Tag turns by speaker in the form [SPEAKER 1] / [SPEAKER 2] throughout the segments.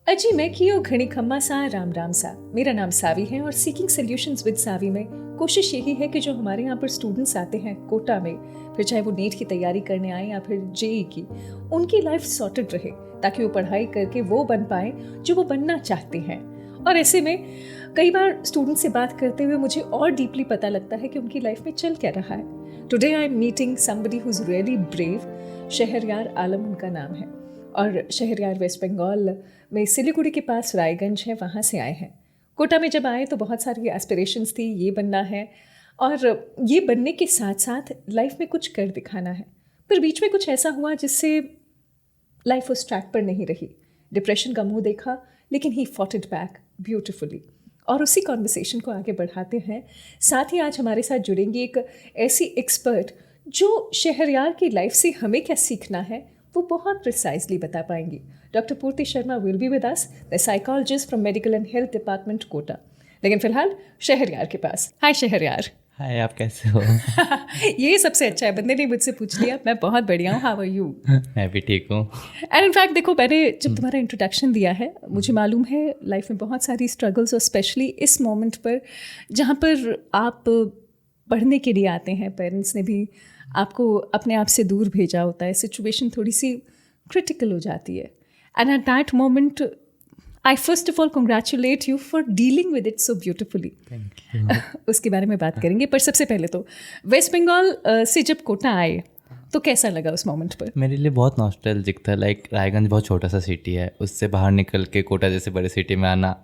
[SPEAKER 1] अजी मैं कियो घणी खम्मा सा राम राम सा। मेरा नाम सावी है और सीकिंग सॉल्यूशंस विद सावी में कोशिश यही है कि जो हमारे यहाँ पर स्टूडेंट्स आते हैं कोटा में, फिर चाहे वो नीट की तैयारी करने आए या फिर जेई की, उनकी लाइफ सॉर्टेड रहे ताकि वो पढ़ाई करके वो बन पाए जो वो बनना चाहते हैं। और ऐसे में कई बार स्टूडेंट से बात करते हुए मुझे और डीपली पता लगता है कि उनकी लाइफ में चल क्या रहा है। Today I am meeting somebody who is really brave. Shahryar Alam उनका नाम है और शहरयार वेस्ट बंगाल में सिलीगुड़ी के पास रायगंज है, वहाँ से आए हैं। कोटा में जब आए तो बहुत सारी एस्पिरेशंस थी, ये बनना है और ये बनने के साथ साथ लाइफ में कुछ कर दिखाना है। पर बीच में कुछ ऐसा हुआ जिससे लाइफ उस ट्रैक पर नहीं रही। डिप्रेशन का मुंह देखा लेकिन he fought it back beautifully. और उसी कॉन्वर्सेशन को आगे बढ़ाते हैं। साथ ही आज हमारे साथ जुड़ेंगी एक ऐसी एक्सपर्ट जो शहरयार की लाइफ से हमें क्या सीखना है वो बहुत प्रिसाइजली बता पाएंगी। Doctor Purti Sharma will be with us, the psychologist from medical and health department Kota. लेकिन फिलहाल शहरयार के पास। हाय शहरयार।
[SPEAKER 2] हाय, आप कैसे हो?
[SPEAKER 1] ये सबसे अच्छा है, बंदे ने मुझसे पूछ लिया। मैं बहुत बढ़िया हूँ, हाउ आर यू?
[SPEAKER 2] मैं भी ठीक हूँ।
[SPEAKER 1] एंड इनफैक्ट देखो, मैंने जब तुम्हारा इंट्रोडक्शन दिया है, मुझे मालूम है लाइफ में बहुत सारी स्ट्रगल्स और स्पेशली इस मोमेंट पर जहाँ पर आप पढ़ने के लिए आते हैं, पेरेंट्स ने भी आपको अपने आप से दूर भेजा होता है, सिचुएशन थोड़ी सी क्रिटिकल हो जाती है। And at that moment I first of all congratulate you for dealing with it so beautifully. उसके बारे में बात करेंगे, पर सबसे पहले तो वेस्ट बंगाल से जब कोटा आए तो कैसा लगा उस मोमेंट पर?
[SPEAKER 2] मेरे लिए बहुत नॉस्टैल्जिक था। रायगंज बहुत छोटा सा सिटी है, उससे बाहर निकल के कोटा जैसे बड़े सिटी में आना,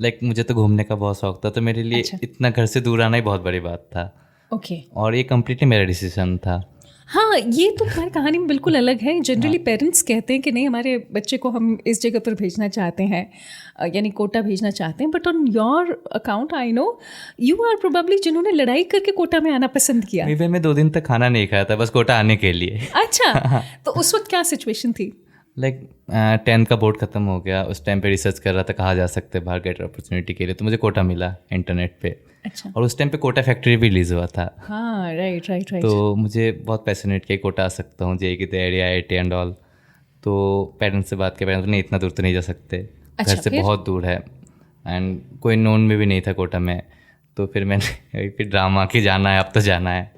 [SPEAKER 2] मुझे तो घूमने का बहुत शौक था, तो मेरे लिए इतना घर से दूर आना ही बहुत बड़ी बात था।
[SPEAKER 1] ओके।
[SPEAKER 2] और ये कम्प्लीटली मेरा डिसीजन था।
[SPEAKER 1] हाँ, ये तो तुम्हारी कहानी में बिल्कुल अलग है। जनरली पेरेंट्स कहते हैं कि नहीं, हमारे बच्चे को हम इस जगह पर भेजना चाहते हैं, यानी कोटा भेजना चाहते हैं। But on your account I know you are probably जिन्होंने लड़ाई करके कोटा में आना पसंद किया।
[SPEAKER 2] इवन मैं 2 दिन तक खाना नहीं खाया था बस कोटा आने के लिए।
[SPEAKER 1] अच्छा, तो उस वक्त क्या सिचुएशन थी?
[SPEAKER 2] 10th का बोर्ड ख़त्म हो गया, उस टाइम पे रिसर्च कर रहा था कहाँ जा सकते हैं बाहर गेटर अपॉर्चुनिटी के लिए, तो मुझे कोटा मिला इंटरनेट पे।
[SPEAKER 1] अच्छा।
[SPEAKER 2] और उस टाइम पे कोटा फैक्ट्री भी रिलीज हुआ था।
[SPEAKER 1] हाँ, राइट राइट राइट।
[SPEAKER 2] तो मुझे बहुत पैशनेट किया कोटा आ सकता हूँ, जेई की तैयारी, IIT एंड ऑल। तो पेरेंट्स से बात किया, पेरेंट्स नहीं, इतना दूर तो नहीं जा सकते।
[SPEAKER 1] अच्छा,
[SPEAKER 2] घर से
[SPEAKER 1] फिर?
[SPEAKER 2] बहुत दूर है एंड कोई नोन में भी नहीं था कोटा में। तो फिर मैंने फिर ड्रामा की जाना है, अब तो जाना है।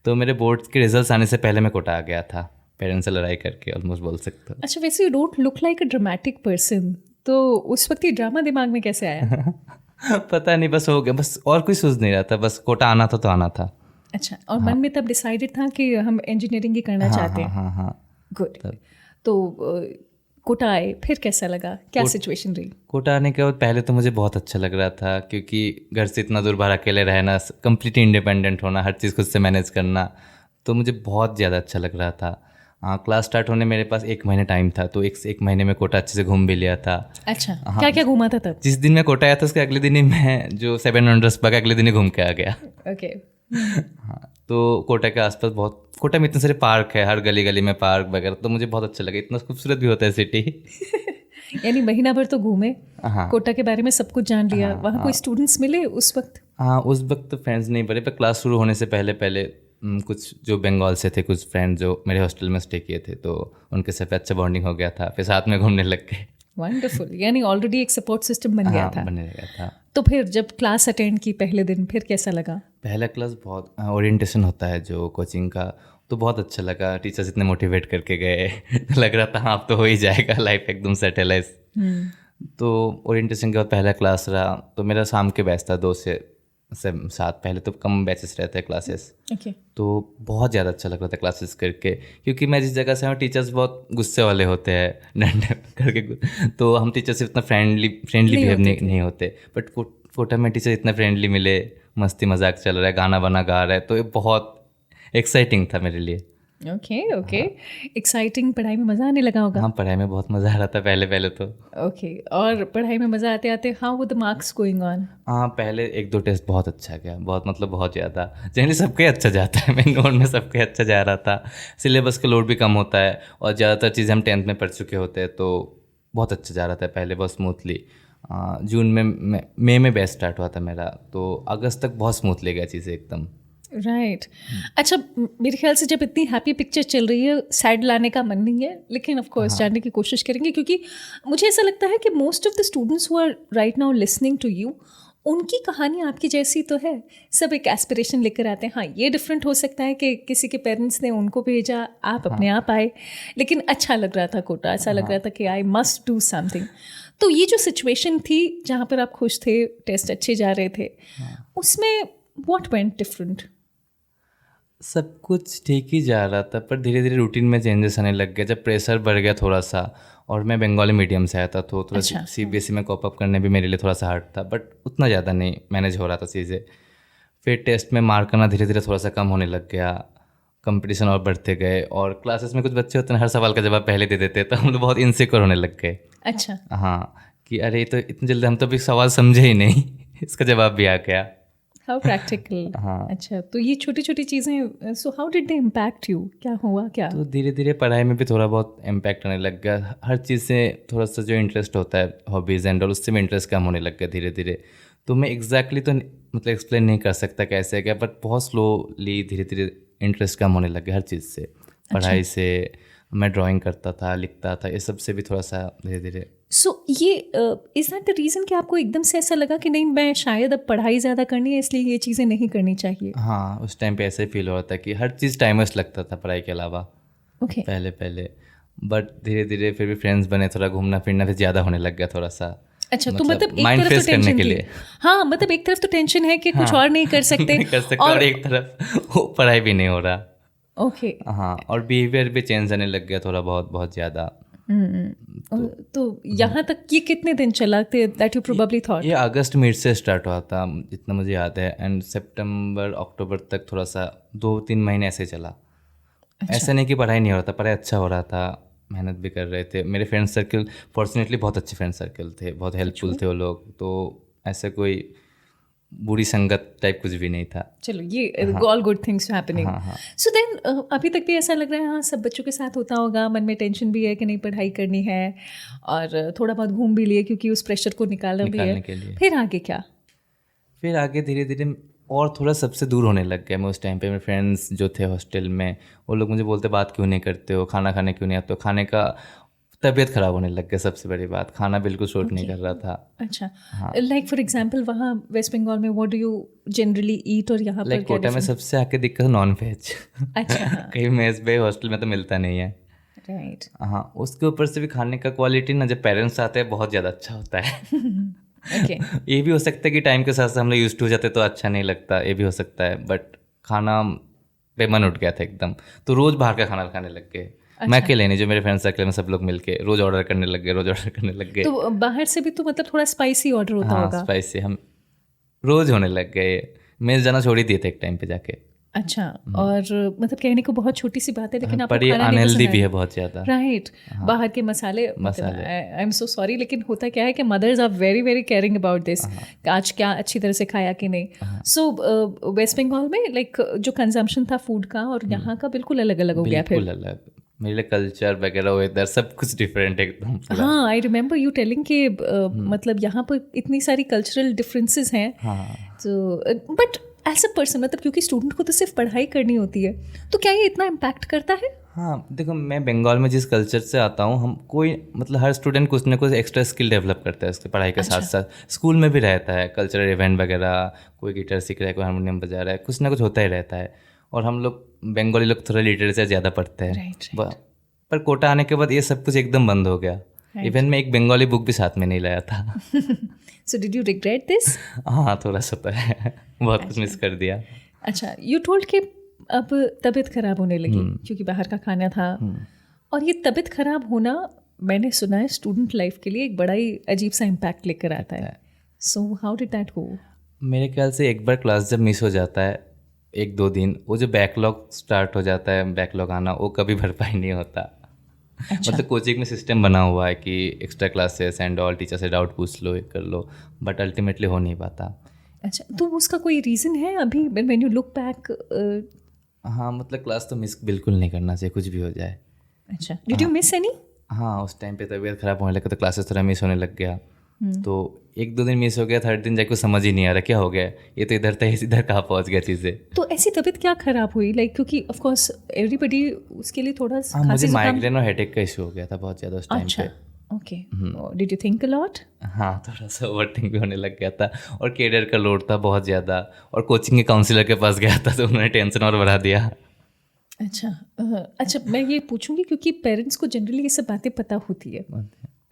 [SPEAKER 2] तो मेरे बोर्ड के रिजल्ट आने से पहले मैं कोटा आ गया था, पेरेंट्स से लड़ाई करके, ऑलमोस्ट बोल सकते हो।
[SPEAKER 1] अच्छा, वैसे you don't look like a dramatic person, तो उस वक्त ये ड्रामा दिमाग में कैसे आया?
[SPEAKER 2] पता नहीं, बस हो गया, बस और कोई सोच नहीं रहा था, बस कोटा आना था तो आना था।
[SPEAKER 1] अच्छा, और मन में तब डिसाइडेड था कि हम इंजीनियरिंग ही करना चाहते हैं?
[SPEAKER 2] हाँ।
[SPEAKER 1] गुड। तो कोटा आए, फिर कैसा लगा, क्या सिचुएशन रही?
[SPEAKER 2] कोटा आने के बाद पहले तो मुझे बहुत अच्छा लग रहा था, क्योंकि घर से इतना दूर बाहर अकेले रहना, कंप्लीटली इंडिपेंडेंट होना, हर चीज़ खुद से मैनेज करना, तो मुझे बहुत ज़्यादा अच्छा लग रहा था। हाँ, क्लास स्टार्ट होने मेरे पास 1 महीने टाइम था, तो एक महीने में कोटा अच्छे से घूम भी लिया था।
[SPEAKER 1] अच्छा, क्या क्या घूमा था तब?
[SPEAKER 2] जिस दिन मैं कोटा आया था उसके अगले दिन ही मैं जो 7 वंडर्स पार्क अगले दिन ही घूम के आ गया।
[SPEAKER 1] ओके।
[SPEAKER 2] हाँ, तो कोटा के आसपास बहुत, कोटा में इतने सारे पार्क है, हर गली गली में पार्क वगैरह, तो मुझे बहुत अच्छा लगा, इतना खूबसूरत भी होता है सिटी।
[SPEAKER 1] यानी महीना भर तो घूमे,
[SPEAKER 2] हाँ,
[SPEAKER 1] कोटा के बारे में सब कुछ जान लिया। वहाँ कोई स्टूडेंट्स मिले उस वक्त?
[SPEAKER 2] हाँ, उस वक्त तो फ्रेंड्स नहीं बने, पर क्लास शुरू होने से पहले कुछ जो बंगाल से थे, कुछ फ्रेंड्स जो मेरे हॉस्टल में स्टे किए थे, तो उनके साथ अच्छा बॉन्डिंग हो गया था, फिर साथ में घूमने लग गए।
[SPEAKER 1] वंडरफुल, यानी ऑलरेडी एक सपोर्ट सिस्टम बन गया था।
[SPEAKER 2] बने गया था।
[SPEAKER 1] तो फिर जब क्लास अटेंड की पहले दिन, फिर कैसा लगा?
[SPEAKER 2] पहला क्लास बहुत ओरिएंटेशन होता है जो कोचिंग का, तो बहुत अच्छा लगा। टीचर्स इतने मोटिवेट करके गए लग रहा था हाँ अब तो हो ही जाएगा, लाइफ एकदम सेटल है। तो ओरिएंटेशन के बाद पहला क्लास रहा, तो मेरा शाम के बैच था 2 से 7, पहले तो कम बैचेस रहते हैं क्लासेस।
[SPEAKER 1] ओके।
[SPEAKER 2] तो बहुत ज़्यादा अच्छा लग रहा था क्लासेस करके, क्योंकि मैं जिस जगह से हूँ टीचर्स बहुत गुस्से वाले होते हैं, डंडे करके, तो हम टीचर से इतना फ्रेंडली बिहेव नहीं होते। बट कोटा में टीचर इतना फ्रेंडली मिले, मस्ती मजाक चल रहा है, गाना बना गा रहा है, तो ये बहुत एक्साइटिंग था मेरे लिए।
[SPEAKER 1] Okay okay. एक्साइटिंग, पढ़ाई में मज़ा आने लगा होगा?
[SPEAKER 2] हाँ, पढ़ाई में बहुत मज़ा आ रहा था पहले तो।
[SPEAKER 1] ओके, और पढ़ाई में मज़ा आते आते how were the marks going on?
[SPEAKER 2] हाँ, पहले 1-2 टेस्ट बहुत अच्छा गया, बहुत ज़्यादा। जनरली सबके अच्छा जाता है, मेरे नोट में सबके अच्छा जा रहा था। सिलेबस का लोड भी कम होता है और ज़्यादातर चीज़ें हम 10th में पढ़ चुके होते हैं, तो बहुत अच्छा जा रहा था पहले, बहुत स्मूथली। जून में मई में बैच स्टार्ट हुआ था मेरा, तो अगस्त तक बहुत स्मूथली गया चीज़ें एकदम।
[SPEAKER 1] राइट अच्छा मेरे ख्याल से जब इतनी हैप्पी पिक्चर चल रही है सैड लाने का मन नहीं है, लेकिन ऑफ कोर्स जानने की कोशिश करेंगे, क्योंकि मुझे ऐसा लगता है कि most of the students who are right now listening to you, उनकी कहानी आपकी जैसी तो है। सब एक एस्पिरेशन लेकर आते हैं। हाँ, ये डिफरेंट हो सकता है कि किसी के पेरेंट्स ने उनको भेजा, आप अपने आप आए, लेकिन अच्छा लग रहा था कोटा, ऐसा लग रहा था कि आई मस्ट डू समथिंग। तो ये जो सिचुएशन थी जहाँ पर आप खुश थे, टेस्ट अच्छे जा रहे थे, उसमें व्हाट वेंट डिफरेंट?
[SPEAKER 2] सब कुछ ठीक ही जा रहा था, पर धीरे धीरे रूटीन में चेंजेस आने लग गए जब प्रेशर बढ़ गया थोड़ा सा। और मैं बंगाली मीडियम से आया था, तो थोड़ा
[SPEAKER 1] अच्छा।
[SPEAKER 2] CBSE में कॉप अप करने भी मेरे लिए थोड़ा सा हार्ड था, बट उतना ज़्यादा नहीं मैनेज हो रहा था चीज़ें। फिर टेस्ट में मार्क करना धीरे धीरे थोड़ा सा कम होने लग गया, कंपटीशन और बढ़ते गए, और क्लासेस में कुछ बच्चे होते हैं हर सवाल का जवाब पहले दे देते, तो हम लोग बहुत इनसिक्योर होने लग गए।
[SPEAKER 1] अच्छा।
[SPEAKER 2] हाँ, कि अरे ये तो इतनी जल्दी हम तो अभी सवाल समझे ही नहीं इसका जवाब भी आ गया।
[SPEAKER 1] How practical.
[SPEAKER 2] हाँ।
[SPEAKER 1] अच्छा, तो ये छोटी छोटी चीज़ें, so how did they impact you? क्या हुआ क्या?
[SPEAKER 2] तो धीरे धीरे पढ़ाई में भी थोड़ा बहुत इम्पैक्ट आने लग गया। हर चीज़ से थोड़ा सा जो इंटरेस्ट होता है, हॉबीज़ एंड और, उससे भी इंटरेस्ट कम होने लग गया धीरे धीरे। तो मैं एग्जैक्टली तो मतलब एक्सप्लेन नहीं कर सकता कैसे क्या, बट बहुत स्लोली धीरे धीरे इंटरेस्ट कम होने लग गया हर चीज़ से। पढ़ाई से, मैं ड्राइंग करता था, लिखता था, ये सब से भी थोड़ा सा धीरे धीरे।
[SPEAKER 1] सो ये इज़ दैट द रीज़न कि आपको एकदम से ऐसा लगा कि नहीं, मैं शायद अब पढ़ाई ज़्यादा करनी है इसलिए ये चीज़ें नहीं करनी चाहिए?
[SPEAKER 2] हाँ, उस टाइम पे ऐसे ही फील हो रहा था कि हर चीज़ टाइमर्स लगता था पढ़ाई के अलावा।
[SPEAKER 1] ओके।
[SPEAKER 2] पहले पहले, बट धीरे धीरे फिर भी फ्रेंड्स बने, थोड़ा घूमना फिरना फिर ज़्यादा होने लग गया थोड़ा सा।
[SPEAKER 1] अच्छा, तो मतलब एक
[SPEAKER 2] माइंड
[SPEAKER 1] तरफ
[SPEAKER 2] फ्रेश
[SPEAKER 1] तो
[SPEAKER 2] करने
[SPEAKER 1] टेंशन
[SPEAKER 2] के
[SPEAKER 1] थी।
[SPEAKER 2] लिए।
[SPEAKER 1] हाँ, मतलब एक तरफ तो टेंशन है कि कुछ
[SPEAKER 2] हाँ,
[SPEAKER 1] और नहीं कर सकते
[SPEAKER 2] नहीं कर सकते, और एक तरफ वो पढ़ाई भी नहीं हो रहा।
[SPEAKER 1] ओके।
[SPEAKER 2] हाँ, और बिहेवियर भी चेंज आने लग गया थोड़ा बहुत ज़्यादा।
[SPEAKER 1] तो यहाँ तक ये कितने दिन चला दैट यू प्रोबेबली थॉट?
[SPEAKER 2] ये अगस्त मिड से स्टार्ट हुआ था जितना मुझे याद है, एंड सितंबर अक्टूबर तक थोड़ा सा 2-3 महीने ऐसे चला। ऐसा नहीं कि पढ़ाई नहीं हो रहा था, पढ़ाई अच्छा हो रहा था, मेहनत भी कर रहे थे। मेरे फ्रेंड सर्कल फॉर्चुनेटली बहुत अच्छे फ्रेंड सर्कल थे, बहुत हेल्पफुल थे वो लोग, तो ऐसा कोई बुरी संगत टाइप कुछ भी नहीं था।
[SPEAKER 1] चलो, ये all good things happening. So then अभी तक भी ऐसा लग रहा है, हाँ सब बच्चों के साथ होता होगा, मन में टेंशन भी है कि नहीं पढ़ाई करनी है, और थोड़ा बहुत घूम भी लिए क्योंकि उस प्रेशर को निकालना भी है।
[SPEAKER 2] के लिए
[SPEAKER 1] फिर आगे क्या?
[SPEAKER 2] फिर आगे धीरे धीरे और थोड़ा सबसे दूर होने लग गया मैं उस टाइम पे। मेरे फ्रेंड्स जो थे हॉस्टल में, वो लोग मुझे बोलते बात क्यों नहीं करते हो, खाना खाने क्यों नहीं आते हो। खाने का तबीयत ख़राब होने लग गया, सबसे बड़ी बात, खाना बिल्कुल सूट नहीं कर रहा था।
[SPEAKER 1] अच्छा, लाइक फॉर एग्जांपल वहाँ वेस्ट बंगाल में व्हाट डू यू जनरली ईट, और यहाँ पर
[SPEAKER 2] कोटा में सबसे आके दिक्कत नॉन वेज।
[SPEAKER 1] अच्छा।
[SPEAKER 2] कहीं मेस पे हॉस्टल में तो मिलता नहीं है।
[SPEAKER 1] राइट।
[SPEAKER 2] हाँ, उसके ऊपर से भी खाने का क्वालिटी ना, जब पेरेंट्स आते हैं बहुत ज़्यादा अच्छा होता है।
[SPEAKER 1] ओके।
[SPEAKER 2] ये भी हो सकता है कि टाइम के साथ साथ हम लोग यूज्ड हो जाते तो अच्छा नहीं लगता, ये भी हो सकता है, बट खाना पे मन उठ गया था एकदम, तो रोज़ बाहर का खाना खाने लग गए। मैं अकेले नहीं, जो मेरे फ्रेंड सर्कल में सब लोग मिलके रोज़ ऑर्डर करने लग गए।
[SPEAKER 1] तो बाहर से भी तो मतलब थोड़ा स्पाइसी ऑर्डर होता होगा?
[SPEAKER 2] हाँ, स्पाइसी हम रोज़ होने लग गए। मेस जाना छोड़ ही दिए थे एक टाइम पे जाके।
[SPEAKER 1] अच्छा, और मतलब कहने को बहुत छोटी सी बात है, लेकिन आपको
[SPEAKER 2] पर ये
[SPEAKER 1] खाना नहीं
[SPEAKER 2] अनहेल्दी
[SPEAKER 1] पसंद
[SPEAKER 2] भी
[SPEAKER 1] है।
[SPEAKER 2] है बहुत ज़्यादा।
[SPEAKER 1] राइट। बाहर के मसाले, आई एम सो सॉरी, लेकिन होता क्या है कि mothers are very very caring about this, आज क्या अच्छी तरह से खाया कि नहीं। सो वेस्ट बंगाल में लाइक जो कंजम्पशन था फूड का और यहाँ का बिल्कुल अलग अलग हो गया फिर।
[SPEAKER 2] बिल्कुल अलग, मेरे लिए कल्चर वगैरह वेदर सब कुछ डिफरेंट एकदम।
[SPEAKER 1] हाँ, आई रिमेम्बर यू टेलिंग कि मतलब यहाँ पर इतनी सारी कल्चरल डिफरेंसेस हैं। तो बट एज अ पर्सन, मतलब क्योंकि स्टूडेंट को तो सिर्फ पढ़ाई करनी होती है, तो क्या ये इतना इम्पैक्ट करता है?
[SPEAKER 2] हाँ, देखो मैं बंगाल में जिस कल्चर से आता हूँ, हम कोई मतलब हर स्टूडेंट कुछ ना कुछ एक्स्ट्रा स्किल डेवलप करता है उसके पढ़ाई के साथ साथ। स्कूल में भी रहता है कल्चरल इवेंट वगैरह, कोई गिटार सीख रहा है, कोई हारमोनियम बजा रहा है, कुछ ना कुछ होता ही रहता है। और हम लोग बंगाली लोग थोड़ा लिटरेचर ज़्यादा पढ़ते हैं। पर कोटा आने के बाद ये सब कुछ एकदम बंद हो गया। इवन मैं एक बंगाली बुक भी साथ में नहीं लाया था।
[SPEAKER 1] So did you regret this?
[SPEAKER 2] हाँ, थोड़ा सा तो है, बहुत कुछ मिस कर दिया।
[SPEAKER 1] अच्छा, यू टोल्ड कि अब तबीयत खराब होने लगी क्योंकि बाहर का खाना था, और ये तबीयत खराब होना मैंने सुना है स्टूडेंट लाइफ के लिए एक बड़ा ही अजीब सा इम्पैक्ट लेकर आता है। So how did that go? मेरे
[SPEAKER 2] ख्याल से एक बार क्लास जब मिस हो जाता है 1-2 दिन, वो जो बैकलॉग स्टार्ट हो जाता है, बैकलॉग आना, वो कभी भरपाई नहीं होता।
[SPEAKER 1] अच्छा।
[SPEAKER 2] मतलब कोचिंग में सिस्टम बना हुआ है कि extra classes and all, teacher से डाउट पूछ लो, कर लो, बट अल्टीमेटली हो नहीं पाता।
[SPEAKER 1] अच्छा, तो उसका कोई रीज़न है अभी व्हेन यू लुक बैक?
[SPEAKER 2] हाँ, मतलब क्लास तो मिस बिल्कुल नहीं करना चाहिए, कुछ भी हो जाए।
[SPEAKER 1] अच्छा, डिड यू मिस एनी?
[SPEAKER 2] हाँ, उस टाइम पे तबीयत ख़राब होने लगा तो क्लासेस थोड़ा मिस होने लग गया। तो 1-2 दिन मिस हो गया, थर्ड दिन जाके समझ ही नहीं आ रहा क्या हो गया, ये तो इधर था, इधर कहाँ पहुँच गया चीज़ें।
[SPEAKER 1] तो ऐसी तबीयत क्या खराब हुई लाइक, क्योंकि ऑफ कोर्स एवरीबडी उसके लिए थोड़ा
[SPEAKER 2] हाँ, मुझे
[SPEAKER 1] खांसी जुकाम।
[SPEAKER 2] माइग्रेन और हेडेक का इशू हो गया था बहुत ज़्यादा उस टाइम
[SPEAKER 1] अच्छा,
[SPEAKER 2] पे।
[SPEAKER 1] Okay. Did you think a lot?
[SPEAKER 2] हाँ, थोड़ा सा ओवरथिंक भी होने लग गया था, और कैरियर का लोड था बहुत ज़्यादा, और कोचिंग के काउंसलर के पास गया था तो उन्होंने टेंशन और बढ़ा दिया।
[SPEAKER 1] अच्छा, अच्छा मैं ये पूछूंगी क्योंकि पेरेंट्स को जनरली ये सब बातें पता होती है।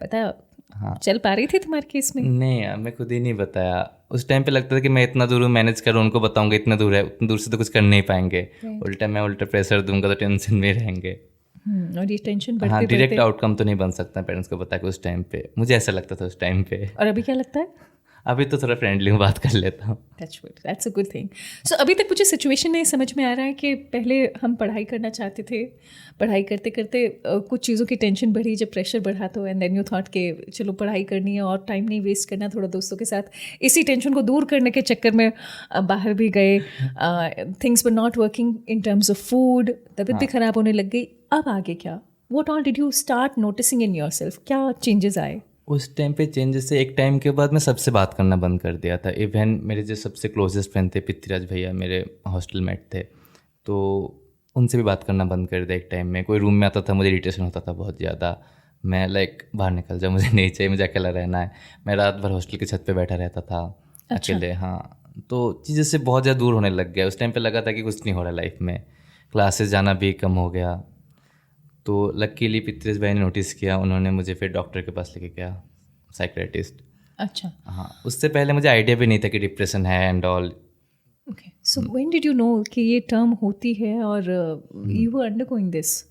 [SPEAKER 1] पता
[SPEAKER 2] हाँ।
[SPEAKER 1] चल पा रही थी तुम्हारे केस में?
[SPEAKER 2] नहीं यार, मैं खुद ही नहीं बताया। उस टाइम पे लगता था कि मैं इतना दूर हूँ, मैनेज करूँ, उनको बताऊंगा इतना दूर है, उतनी दूर से तो कुछ कर नहीं पाएंगे। उल्टा मैं उल्टा प्रेशर दूंगा तो टेंशन में रहेंगे।
[SPEAKER 1] और ये टेंशन
[SPEAKER 2] हाँ,
[SPEAKER 1] बढ़ते
[SPEAKER 2] डायरेक्ट
[SPEAKER 1] बढ़ते।
[SPEAKER 2] आउटकम तो नहीं बन सकता पेरेंट्स को बता के उस टाइम पे, मुझे ऐसा लगता था उस टाइम पे।
[SPEAKER 1] और अभी क्या लगता है?
[SPEAKER 2] अभी तो थोड़ा फ्रेंडली हूँ, बात कर लेता हूँ।
[SPEAKER 1] That's a good thing. So अभी तक मुझे सिचुएशन में समझ में आ रहा है कि पहले हम पढ़ाई करना चाहते थे, पढ़ाई करते करते कुछ चीज़ों की टेंशन बढ़ी, जब प्रेशर बढ़ा तो एंड देन यू थॉट कि चलो पढ़ाई करनी है और टाइम नहीं वेस्ट करना, थोड़ा दोस्तों के साथ इसी टेंशन को दूर करने के चक्कर में बाहर भी गए। Things were not working in terms of food, तबीयत भी ख़राब होने लग गई। अब आगे क्या? What all did you start noticing in your self? क्या चेंजेस आए?
[SPEAKER 2] उस टाइम पे चेंजेस से एक टाइम के बाद मैं सबसे बात करना बंद कर दिया था। इवन मेरे जो सबसे क्लोजेस्ट फ्रेंड थे पृथ्वीराज भैया, मेरे हॉस्टल मेट थे, तो उनसे भी बात करना बंद कर दिया एक टाइम में। कोई रूम में आता था मुझे इरिटेशन होता था बहुत ज़्यादा, मैं लाइक बाहर निकल जाऊँ, मुझे नहीं चाहिए, मुझे अकेला रहना है। मैं रात भर हॉस्टल की छत पे बैठा रहता था अकेले। हाँ, तो चीज़ें से बहुत ज़्यादा दूर होने लग गया। उस टाइम पे लगा था कि कुछ नहीं हो रहा लाइफ में, क्लासेस जाना भी कम हो गया। तो लकीली पृथ्वीराज भाई ने नोटिस किया, उन्होंने मुझे फिर डॉक्टर के पास लेके गया, साइकियाट्रिस्ट।
[SPEAKER 1] अच्छा,
[SPEAKER 2] हाँ, उससे पहले मुझे आइडिया भी नहीं था कि डिप्रेशन है and all.
[SPEAKER 1] Okay. So when did you know कि ये टर्म होती है और you were undergoing this?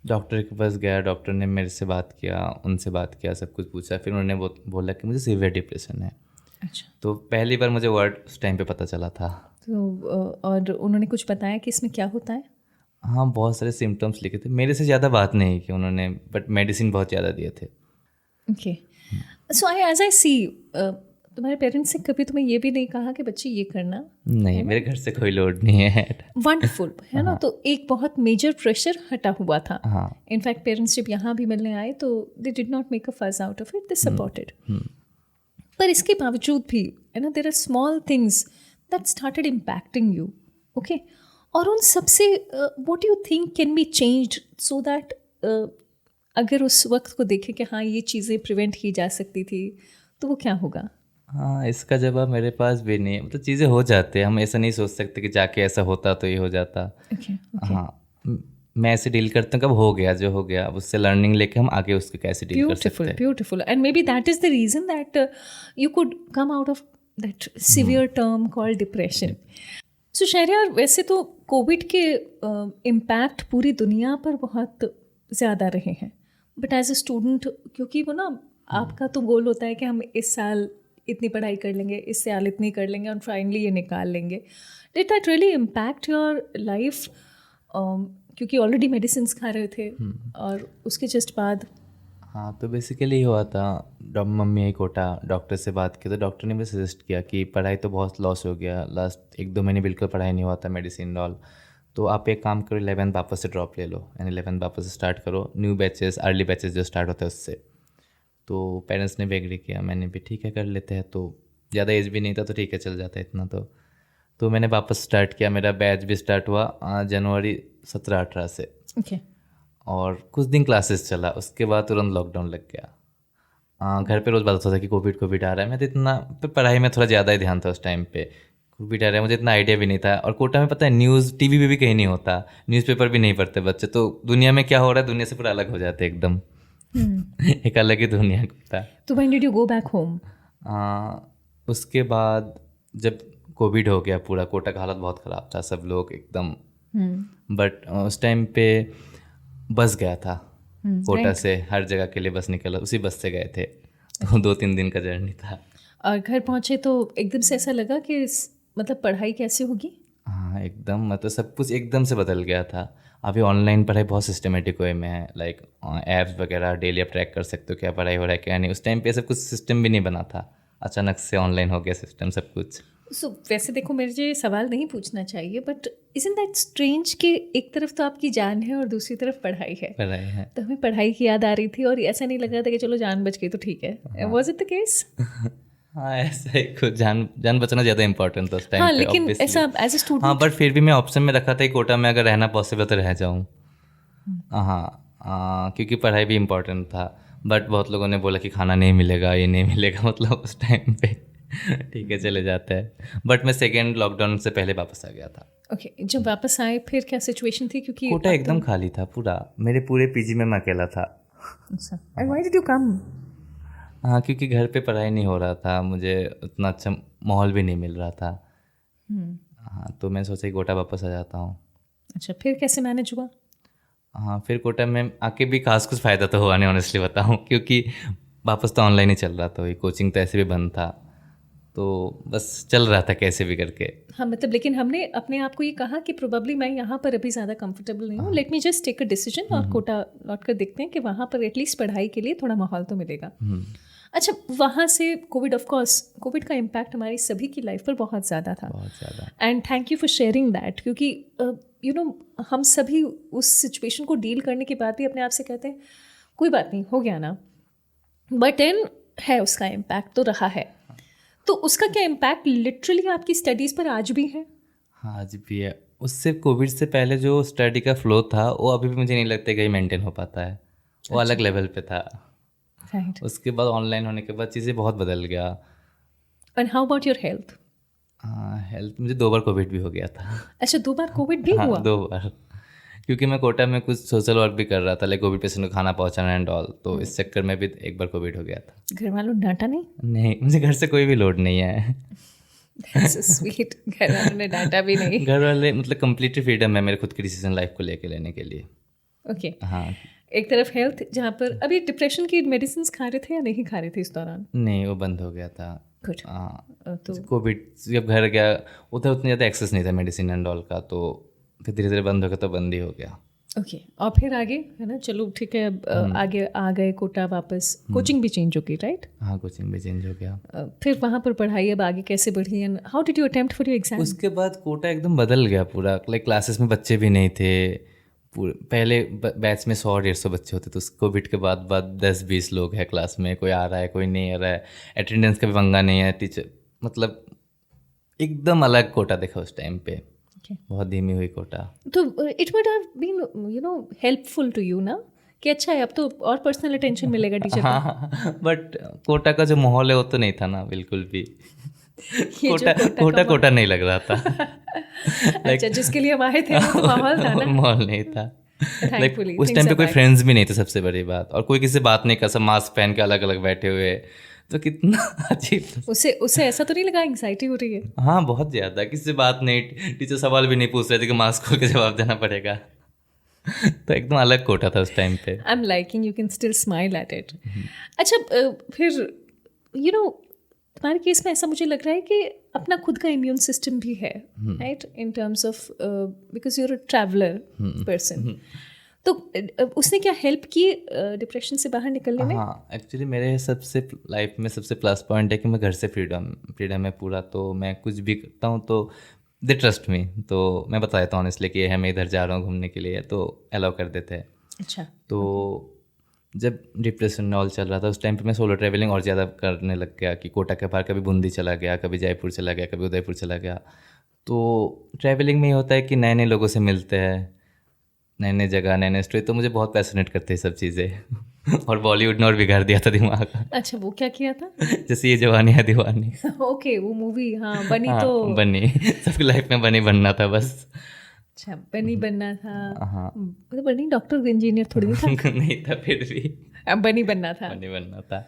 [SPEAKER 2] Doctor के पास गया, डॉक्टर ने मेरे से बात किया, उनसे बात किया, सब कुछ पूछा, फिर उन्होंने बोला कि मुझे सीवियर डिप्रेशन है।
[SPEAKER 1] अच्छा,
[SPEAKER 2] तो पहली बार मुझे वर्ड उस टाइम पे पता चला था।
[SPEAKER 1] तो और उन्होंने कुछ बताया कि इसमें क्या होता है?
[SPEAKER 2] हाँ, बहुत सारे सिम्टम्स लिखे थे, मेरे से ज़्यादा बात नहीं की उन्होंने, बट मेडिसिन बहुत ज़्यादा दिए थे।
[SPEAKER 1] ओके। सो एज आई सी, तुम्हारे पेरेंट्स ने कभी तुम्हें ये भी नहीं कहा कि बच्चे ये करना?
[SPEAKER 2] नहीं, मेरे घर से कोई लोड नहीं है।
[SPEAKER 1] वंडरफुल है ना। तो एक बहुत मेजर प्रेशर हटा हुआ था।
[SPEAKER 2] हाँ,
[SPEAKER 1] इनफैक्ट पेरेंट्स जब यहाँ भी मिलने आए तो they did not make a fuss out of it, they supported. पर इसके बावजूद भी है ना, there are small things that started impacting you. Okay, और उन सबसे what you think can be changed so that अगर उस वक्त को देखें कि हाँ ये चीज़ें प्रिवेंट की जा सकती थी, तो वो क्या होगा?
[SPEAKER 2] हाँ, इसका जवाब मेरे पास भी नहीं है। मतलब चीज़ें हो जाती है, हम ऐसा नहीं सोच सकते कि जाके ऐसा होता तो ये हो जाता।
[SPEAKER 1] ओके,
[SPEAKER 2] हाँ, मैं ऐसे डील करता हूँ, कब हो गया जो हो गया, अब उससे लर्निंग लेके हम आगे उसके कैसे डील कर सकते
[SPEAKER 1] beautiful,
[SPEAKER 2] हैं।
[SPEAKER 1] beautiful. And maybe that is the reason that you could come out of that severe term called depression. So Shahryar, वैसे तो कोविड के इम्पैक्ट पूरी दुनिया पर बहुत ज़्यादा रहे हैं, बट एज ए स्टूडेंट, क्योंकि वो ना आपका तो गोल होता है कि हम इस साल इतनी पढ़ाई कर लेंगे, इस साल इतनी कर लेंगे और फाइनली ये निकाल लेंगे। Did that really impact your life? क्योंकि ऑलरेडी मेडिसिन खा रहे थे और उसके जस्ट बाद।
[SPEAKER 2] हाँ, तो बेसिकली हुआ था, मम्मी आई कोटा, डॉक्टर से बात की तो डॉक्टर ने मुझे सजेस्ट किया कि पढ़ाई तो बहुत लॉस हो गया, लास्ट 1-2 महीने बिल्कुल पढ़ाई नहीं हुआ था, मेडिसिन ऑल, तो आप एक काम करो, 11th वापस से ड्रॉप ले लो एंड 11th वापस से स्टार्ट करो, न्यू बैचेस, अर्ली बैचेस जो स्टार्ट होता है उससे। तो पेरेंट्स ने भी एग्री किया, मैंने भी ठीक है कर लेते हैं, तो ज़्यादा एज भी नहीं था तो ठीक है चल जाता है इतना। तो मैंने वापस स्टार्ट किया, मेरा बैच भी स्टार्ट हुआ जनवरी 17-18 से।
[SPEAKER 1] ओके,
[SPEAKER 2] और कुछ दिन क्लासेस चला, उसके बाद तुरंत लॉकडाउन लग गया। घर पे रोज़ बात होता था कि कोविड आ रहा है। मैं तो इतना पढ़ाई में थोड़ा ज़्यादा ही ध्यान था उस टाइम पे, कोविड आ रहा है मुझे इतना आइडिया भी नहीं था। और कोटा में पता है न्यूज़ टीवी पे भी कहीं नहीं होता, न्यूज़पेपर भी नहीं पढ़ते बच्चे, तो दुनिया में क्या हो रहा है दुनिया से पूरा अलग हो जाते एकदम। एक अलग ही दुनिया था।
[SPEAKER 1] तो when did you go back home?
[SPEAKER 2] उसके बाद जब कोविड हो गया पूरा, कोटा का हालत बहुत ख़राब था, सब लोग एकदम, बट उस टाइम पे बस गया था कोटा से, हर जगह के लिए बस निकला, उसी बस से गए थे, तो 2-3 दिन का जर्नी था।
[SPEAKER 1] और घर पहुँचे तो एकदम से ऐसा लगा कि मतलब पढ़ाई कैसे होगी?
[SPEAKER 2] हाँ, एकदम, मतलब सब कुछ एकदम से बदल गया था। अभी ऑनलाइन पढ़ाई बहुत सिस्टमेटिक वे में है, लाइक ऐप्स वगैरह डेली आप ट्रैक कर सकते हो क्या पढ़ाई हो रहा है क्या नहीं। उस टाइम पे सब कुछ सिस्टम भी नहीं बना था, अचानक से ऑनलाइन हो गया सिस्टम सब कुछ।
[SPEAKER 1] सो वैसे देखो, मुझे ये सवाल नहीं पूछना चाहिए, बट इज़न्ट दैट स्ट्रेंज कि एक तरफ तो आपकी जान है और दूसरी तरफ पढ़ाई है।
[SPEAKER 2] पढ़ाई है।
[SPEAKER 1] तो हमें पढ़ाई की याद आ रही थी और ऐसा नहीं लग रहा था कि चलो जान बच गई तो ठीक है। Was it the case?
[SPEAKER 2] हाँ, ऐसा ही कुछ, जान जान बचना ज़्यादा इंपॉर्टेंट था उस टाइम
[SPEAKER 1] हाँ,
[SPEAKER 2] पे
[SPEAKER 1] लेकिन
[SPEAKER 2] obviously।
[SPEAKER 1] ऐसा एज ए
[SPEAKER 2] हाँ,
[SPEAKER 1] स्टूडेंट।
[SPEAKER 2] बट फिर भी मैं ऑप्शन में रखा था कि कोटा में अगर रहना पॉसिबल तो रह जाऊँ। क्योंकि पढ़ाई भी इम्पोर्टेंट था। बट बहुत लोगों ने बोला कि खाना नहीं मिलेगा, ये नहीं मिलेगा, मतलब उस टाइम पे ठीक है चले जाते हैं। बट मैं सेकेंड लॉकडाउन से पहले वापस आ गया था।
[SPEAKER 1] ओके, जब वापस आए फिर क्या सिचुएशन थी? क्योंकि
[SPEAKER 2] कोटा एकदम खाली था पूरा, मेरे पूरे पीजी में मैं अकेला था।
[SPEAKER 1] And why did you come?
[SPEAKER 2] हाँ, क्योंकि घर पे पढ़ाई नहीं हो रहा था, मुझे उतना अच्छा माहौल भी नहीं मिल रहा था। हाँ, तो मैं सोचा कि कोटा वापस आ जाता हूँ।
[SPEAKER 1] अच्छा, फिर कैसे मैनेज हुआ?
[SPEAKER 2] हाँ, फिर कोटा में आके भी खास कुछ फ़ायदा तो हुआ नहीं, ऑनेस्टली बताऊँ, क्योंकि वापस तो ऑनलाइन ही चल रहा था, वही कोचिंग तो ऐसे भी बंद था, तो बस चल रहा था कैसे भी करके।
[SPEAKER 1] हाँ, मतलब लेकिन हमने अपने आप को ये कहा कि प्रोबेबली मैं यहाँ पर अभी ज़्यादा कंफर्टेबल नहीं हूँ, let me just take a decision और कोटा लौट कर देखते हैं कि वहाँ पर एटलीस्ट पढ़ाई के लिए थोड़ा माहौल तो मिलेगा। अच्छा, वहाँ से कोविड, ऑफ कोर्स कोविड का इम्पैक्ट हमारी सभी की लाइफ पर बहुत ज़्यादा था,
[SPEAKER 2] बहुत ज़्यादा।
[SPEAKER 1] And thank you for sharing that, क्योंकि यू नो हम सभी उस सिचुएशन को डील करने के बाद भी अपने आप से कहते हैं कोई बात नहीं, हो गया ना, बट देन है उसका इम्पैक्ट तो रहा है। तो उसका क्या इम्पैक्ट लिटरली आपकी स्टडीज़ पर आज भी है?
[SPEAKER 2] हाँ, आज भी है। उससे कोविड से पहले जो स्टडी का फ्लो था वो अभी भी मुझे नहीं लगता कहीं मेंटेन हो पाता है, वो अलग लेवल पे था।
[SPEAKER 1] राइट।
[SPEAKER 2] उसके बाद ऑनलाइन होने के बाद चीज़ें बहुत बदल गया।
[SPEAKER 1] And how about your health?
[SPEAKER 2] हाँ, हेल्थ, मुझे 2 बार कोविड भी हो गया था।
[SPEAKER 1] अच्छा, 2 बार कोविड भी
[SPEAKER 2] हाँ,
[SPEAKER 1] हुआ?
[SPEAKER 2] 2 बार, क्योंकि मैं कोटा में कुछ सोशल वर्क भी कर रहा था, लाइक कोविड पेशेंट को खाना पहुंचाना एंड ऑल, तो इस चक्कर में भी एक बार कोविड हो गया था।
[SPEAKER 1] घर वालों ने डांटा नहीं?
[SPEAKER 2] नहीं, मुझे घर से कोई भी लोड नहीं है।
[SPEAKER 1] स्वीट। घर वालों ने डांटा भी नहीं?
[SPEAKER 2] घर वाले मतलब कंप्लीटली फ्रीडम है मेरे खुद की डिसीजन लाइफ को लेने के लिए।
[SPEAKER 1] ओके।
[SPEAKER 2] हाँ,
[SPEAKER 1] एक तरफ हेल्थ, जहाँ पर अभी डिप्रेशन की मेडिसिन खा रहे थे या नहीं खा रहे थे इस दौरान?
[SPEAKER 2] नहीं, वो बंद हो गया था।
[SPEAKER 1] गुड।
[SPEAKER 2] हाँ,
[SPEAKER 1] तो
[SPEAKER 2] कोविड जब घर गया उधर उतनी ज़्यादा एक्सेस नहीं था मेडिसिन एंड ऑल का, तो फिर धीरे धीरे बंद हो गया, तो बंद ही हो गया।
[SPEAKER 1] ओके, और फिर आगे है ना, चलो ठीक है, अब आगे आ गए कोटा वापस, कोचिंग भी चेंज हो गई, राइट?
[SPEAKER 2] हाँ, कोचिंग भी चेंज हो गया।
[SPEAKER 1] फिर वहाँ पर पढ़ाई अब आगे कैसे बढ़ी and how did you attempt for your exam?
[SPEAKER 2] उसके बाद कोटा एकदम बदल गया पूरा, लाइक क्लासेस में बच्चे भी नहीं थे। पहले बैच में 100-150 बच्चे होते, तो कोविड के बाद 10-20 लोग हैं क्लास में, कोई आ रहा है कोई नहीं आ रहा है, अटेंडेंस का भी पंगा नहीं है, टीचर मतलब एकदम अलग कोटा देखा उस टाइम पे। बहुत धीमी हुई कोटा।
[SPEAKER 1] तो it would have been you know helpful to you ना, कि अच्छा है अब तो और पर्सनल अटेंशन मिलेगा टीचर को।
[SPEAKER 2] हाँ, बट कोटा का जो माहौल है वो तो नहीं था ना बिल्कुल भी। कोटा नहीं लग रहा था।
[SPEAKER 1] अच्छा, जिसके लिए हम आए थे वो तो माहौल था ना?
[SPEAKER 2] माहौल नहीं था। लाइक
[SPEAKER 1] Thankfully,
[SPEAKER 2] उस
[SPEAKER 1] things
[SPEAKER 2] टाइम पे
[SPEAKER 1] are
[SPEAKER 2] कोई
[SPEAKER 1] back.
[SPEAKER 2] फ्रेंड्स भी नहीं थे, सबसे बड़ी बात, और कोई किसी से बात नहीं कर, सब मास्क पहन के अलग अलग बैठे हुए, तो कितना अजीब।
[SPEAKER 1] उससे ऐसा तो नहीं लगा एंग्जाइटी हो रही है?
[SPEAKER 2] हाँ, बहुत ज़्यादा, किसी से बात नहीं, टीचर सवाल भी नहीं पूछ रहे थे कि मास्क खोल के जवाब देना पड़ेगा। तो एकदम अलग कोटा था उस टाइम पे।
[SPEAKER 1] I am liking you can still smile at it. अच्छा, फिर यू नो तुम्हारे केस में ऐसा मुझे लग रहा है कि अपना खुद का इम्यून सिस्टम भी है, right, in terms of because you are a traveller person, तो उसने क्या हेल्प की डिप्रेशन से बाहर निकलने में?
[SPEAKER 2] हाँ, एक्चुअली मेरे सबसे लाइफ में सबसे प्लस पॉइंट है कि मैं घर से फ्रीडम है पूरा, तो मैं कुछ भी करता हूँ तो दे ट्रस्ट मी, तो मैं बता देता हूँ इसलिए कि मैं इधर जा रहा हूँ घूमने के लिए, तो अलाउ कर देते हैं।
[SPEAKER 1] अच्छा।
[SPEAKER 2] तो जब डिप्रेशन ऑल चल रहा था उस टाइम पे मैं सोलो ट्रैवलिंग और ज़्यादा करने लग गया, कि कोटा के बाहर कभी बूंदी चला गया, कभी जयपुर चला गया, कभी उदयपुर चला गया। तो ट्रैवलिंग में ये होता है कि नए नए लोगों से मिलते हैं, नए नए जगह, नए नए स्टोरी, तो मुझे बहुत पैशनेट करते हैं सब चीज़ें। और बॉलीवुड ने और बिगाड़ दिया था दिमाग।
[SPEAKER 1] अच्छा, वो क्या किया था?
[SPEAKER 2] जैसे ये जवानी है दीवानी।
[SPEAKER 1] ओके, वो मूवी, हाँ, बनी।
[SPEAKER 2] हाँ,
[SPEAKER 1] तो
[SPEAKER 2] बनी, सबकी लाइफ में बनी बनना था बस।
[SPEAKER 1] अच्छा, बनी बनना था।
[SPEAKER 2] हाँ,
[SPEAKER 1] तो बनी डॉक्टर इंजीनियर थोड़ी ना था।
[SPEAKER 2] नहीं था, फिर भी
[SPEAKER 1] अब बनी बनना था।
[SPEAKER 2] बनी बनना था।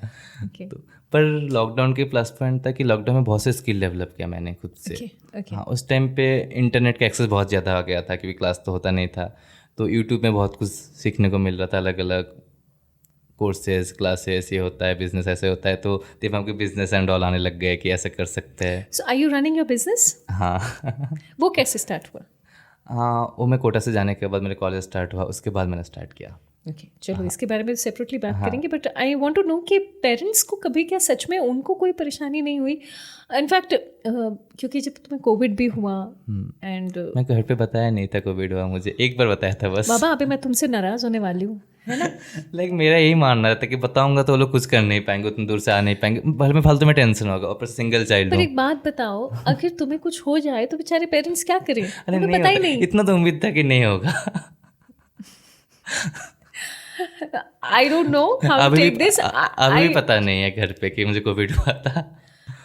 [SPEAKER 1] ओके
[SPEAKER 2] तो पर लॉकडाउन के प्लस पॉइंट था कि लॉकडाउन में बहुत से स्किल डेवलप किया मैंने खुद से।
[SPEAKER 1] ओके।
[SPEAKER 2] हाँ, उस टाइम पे इंटरनेट का एक्सेस बहुत ज़्यादा आ गया था, क्योंकि क्लास तो होता नहीं था, तो यूट्यूब में बहुत कुछ सीखने को मिल रहा था, अलग अलग कोर्सेज, क्लासेस, ये होता है बिजनेस, ऐसे होता है, तो दिमाग में बिजनेस एंड ऑल आने लग गए कि ऐसे कर सकते हैं।
[SPEAKER 1] So are you running your business?
[SPEAKER 2] हाँ।
[SPEAKER 1] वो कैसे स्टार्ट हुआ?
[SPEAKER 2] हाँ, वो मैं कोटा से जाने के बाद मेरे कॉलेज स्टार्ट हुआ, उसके बाद मैंने स्टार्ट किया।
[SPEAKER 1] ओके चलो इसके बारे में सेपरेटली बात करेंगे, but I want to know कि पेरेंट्स को कभी क्या सच में उनको कोई परेशानी नहीं हुई? इनफैक्ट क्योंकि जब तुम्हें कोविड भी हुआ एंड
[SPEAKER 2] मैं घर पे बताया नहीं था कोविड हुआ, मुझे एक बार बताया था बस।
[SPEAKER 1] बाबा अभी मैं तुमसे नाराज़ होने वाली हूँ, है ना?
[SPEAKER 2] लाइक मेरा यही मानना था कि बताऊंगा तो वो लोग कुछ कर नहीं पाएंगे, उतनी दूर से आ नहीं पाएंगे, भले में फालतू में टेंशन होगा, और सिंगल चाइल्ड
[SPEAKER 1] पर
[SPEAKER 2] हूँ।
[SPEAKER 1] एक बात बताओ, अगर तुम्हें कुछ हो जाए तो बेचारे पेरेंट्स क्या करें?
[SPEAKER 2] अरे
[SPEAKER 1] उन्हें
[SPEAKER 2] नहीं
[SPEAKER 1] पता ही
[SPEAKER 2] होगा,
[SPEAKER 1] नहीं।
[SPEAKER 2] इतना तो उम्मीद था कि नहीं होगा।
[SPEAKER 1] I don't know how to take this.
[SPEAKER 2] अभी भी पता नहीं है घर पे कि मुझे कोविड हुआ था।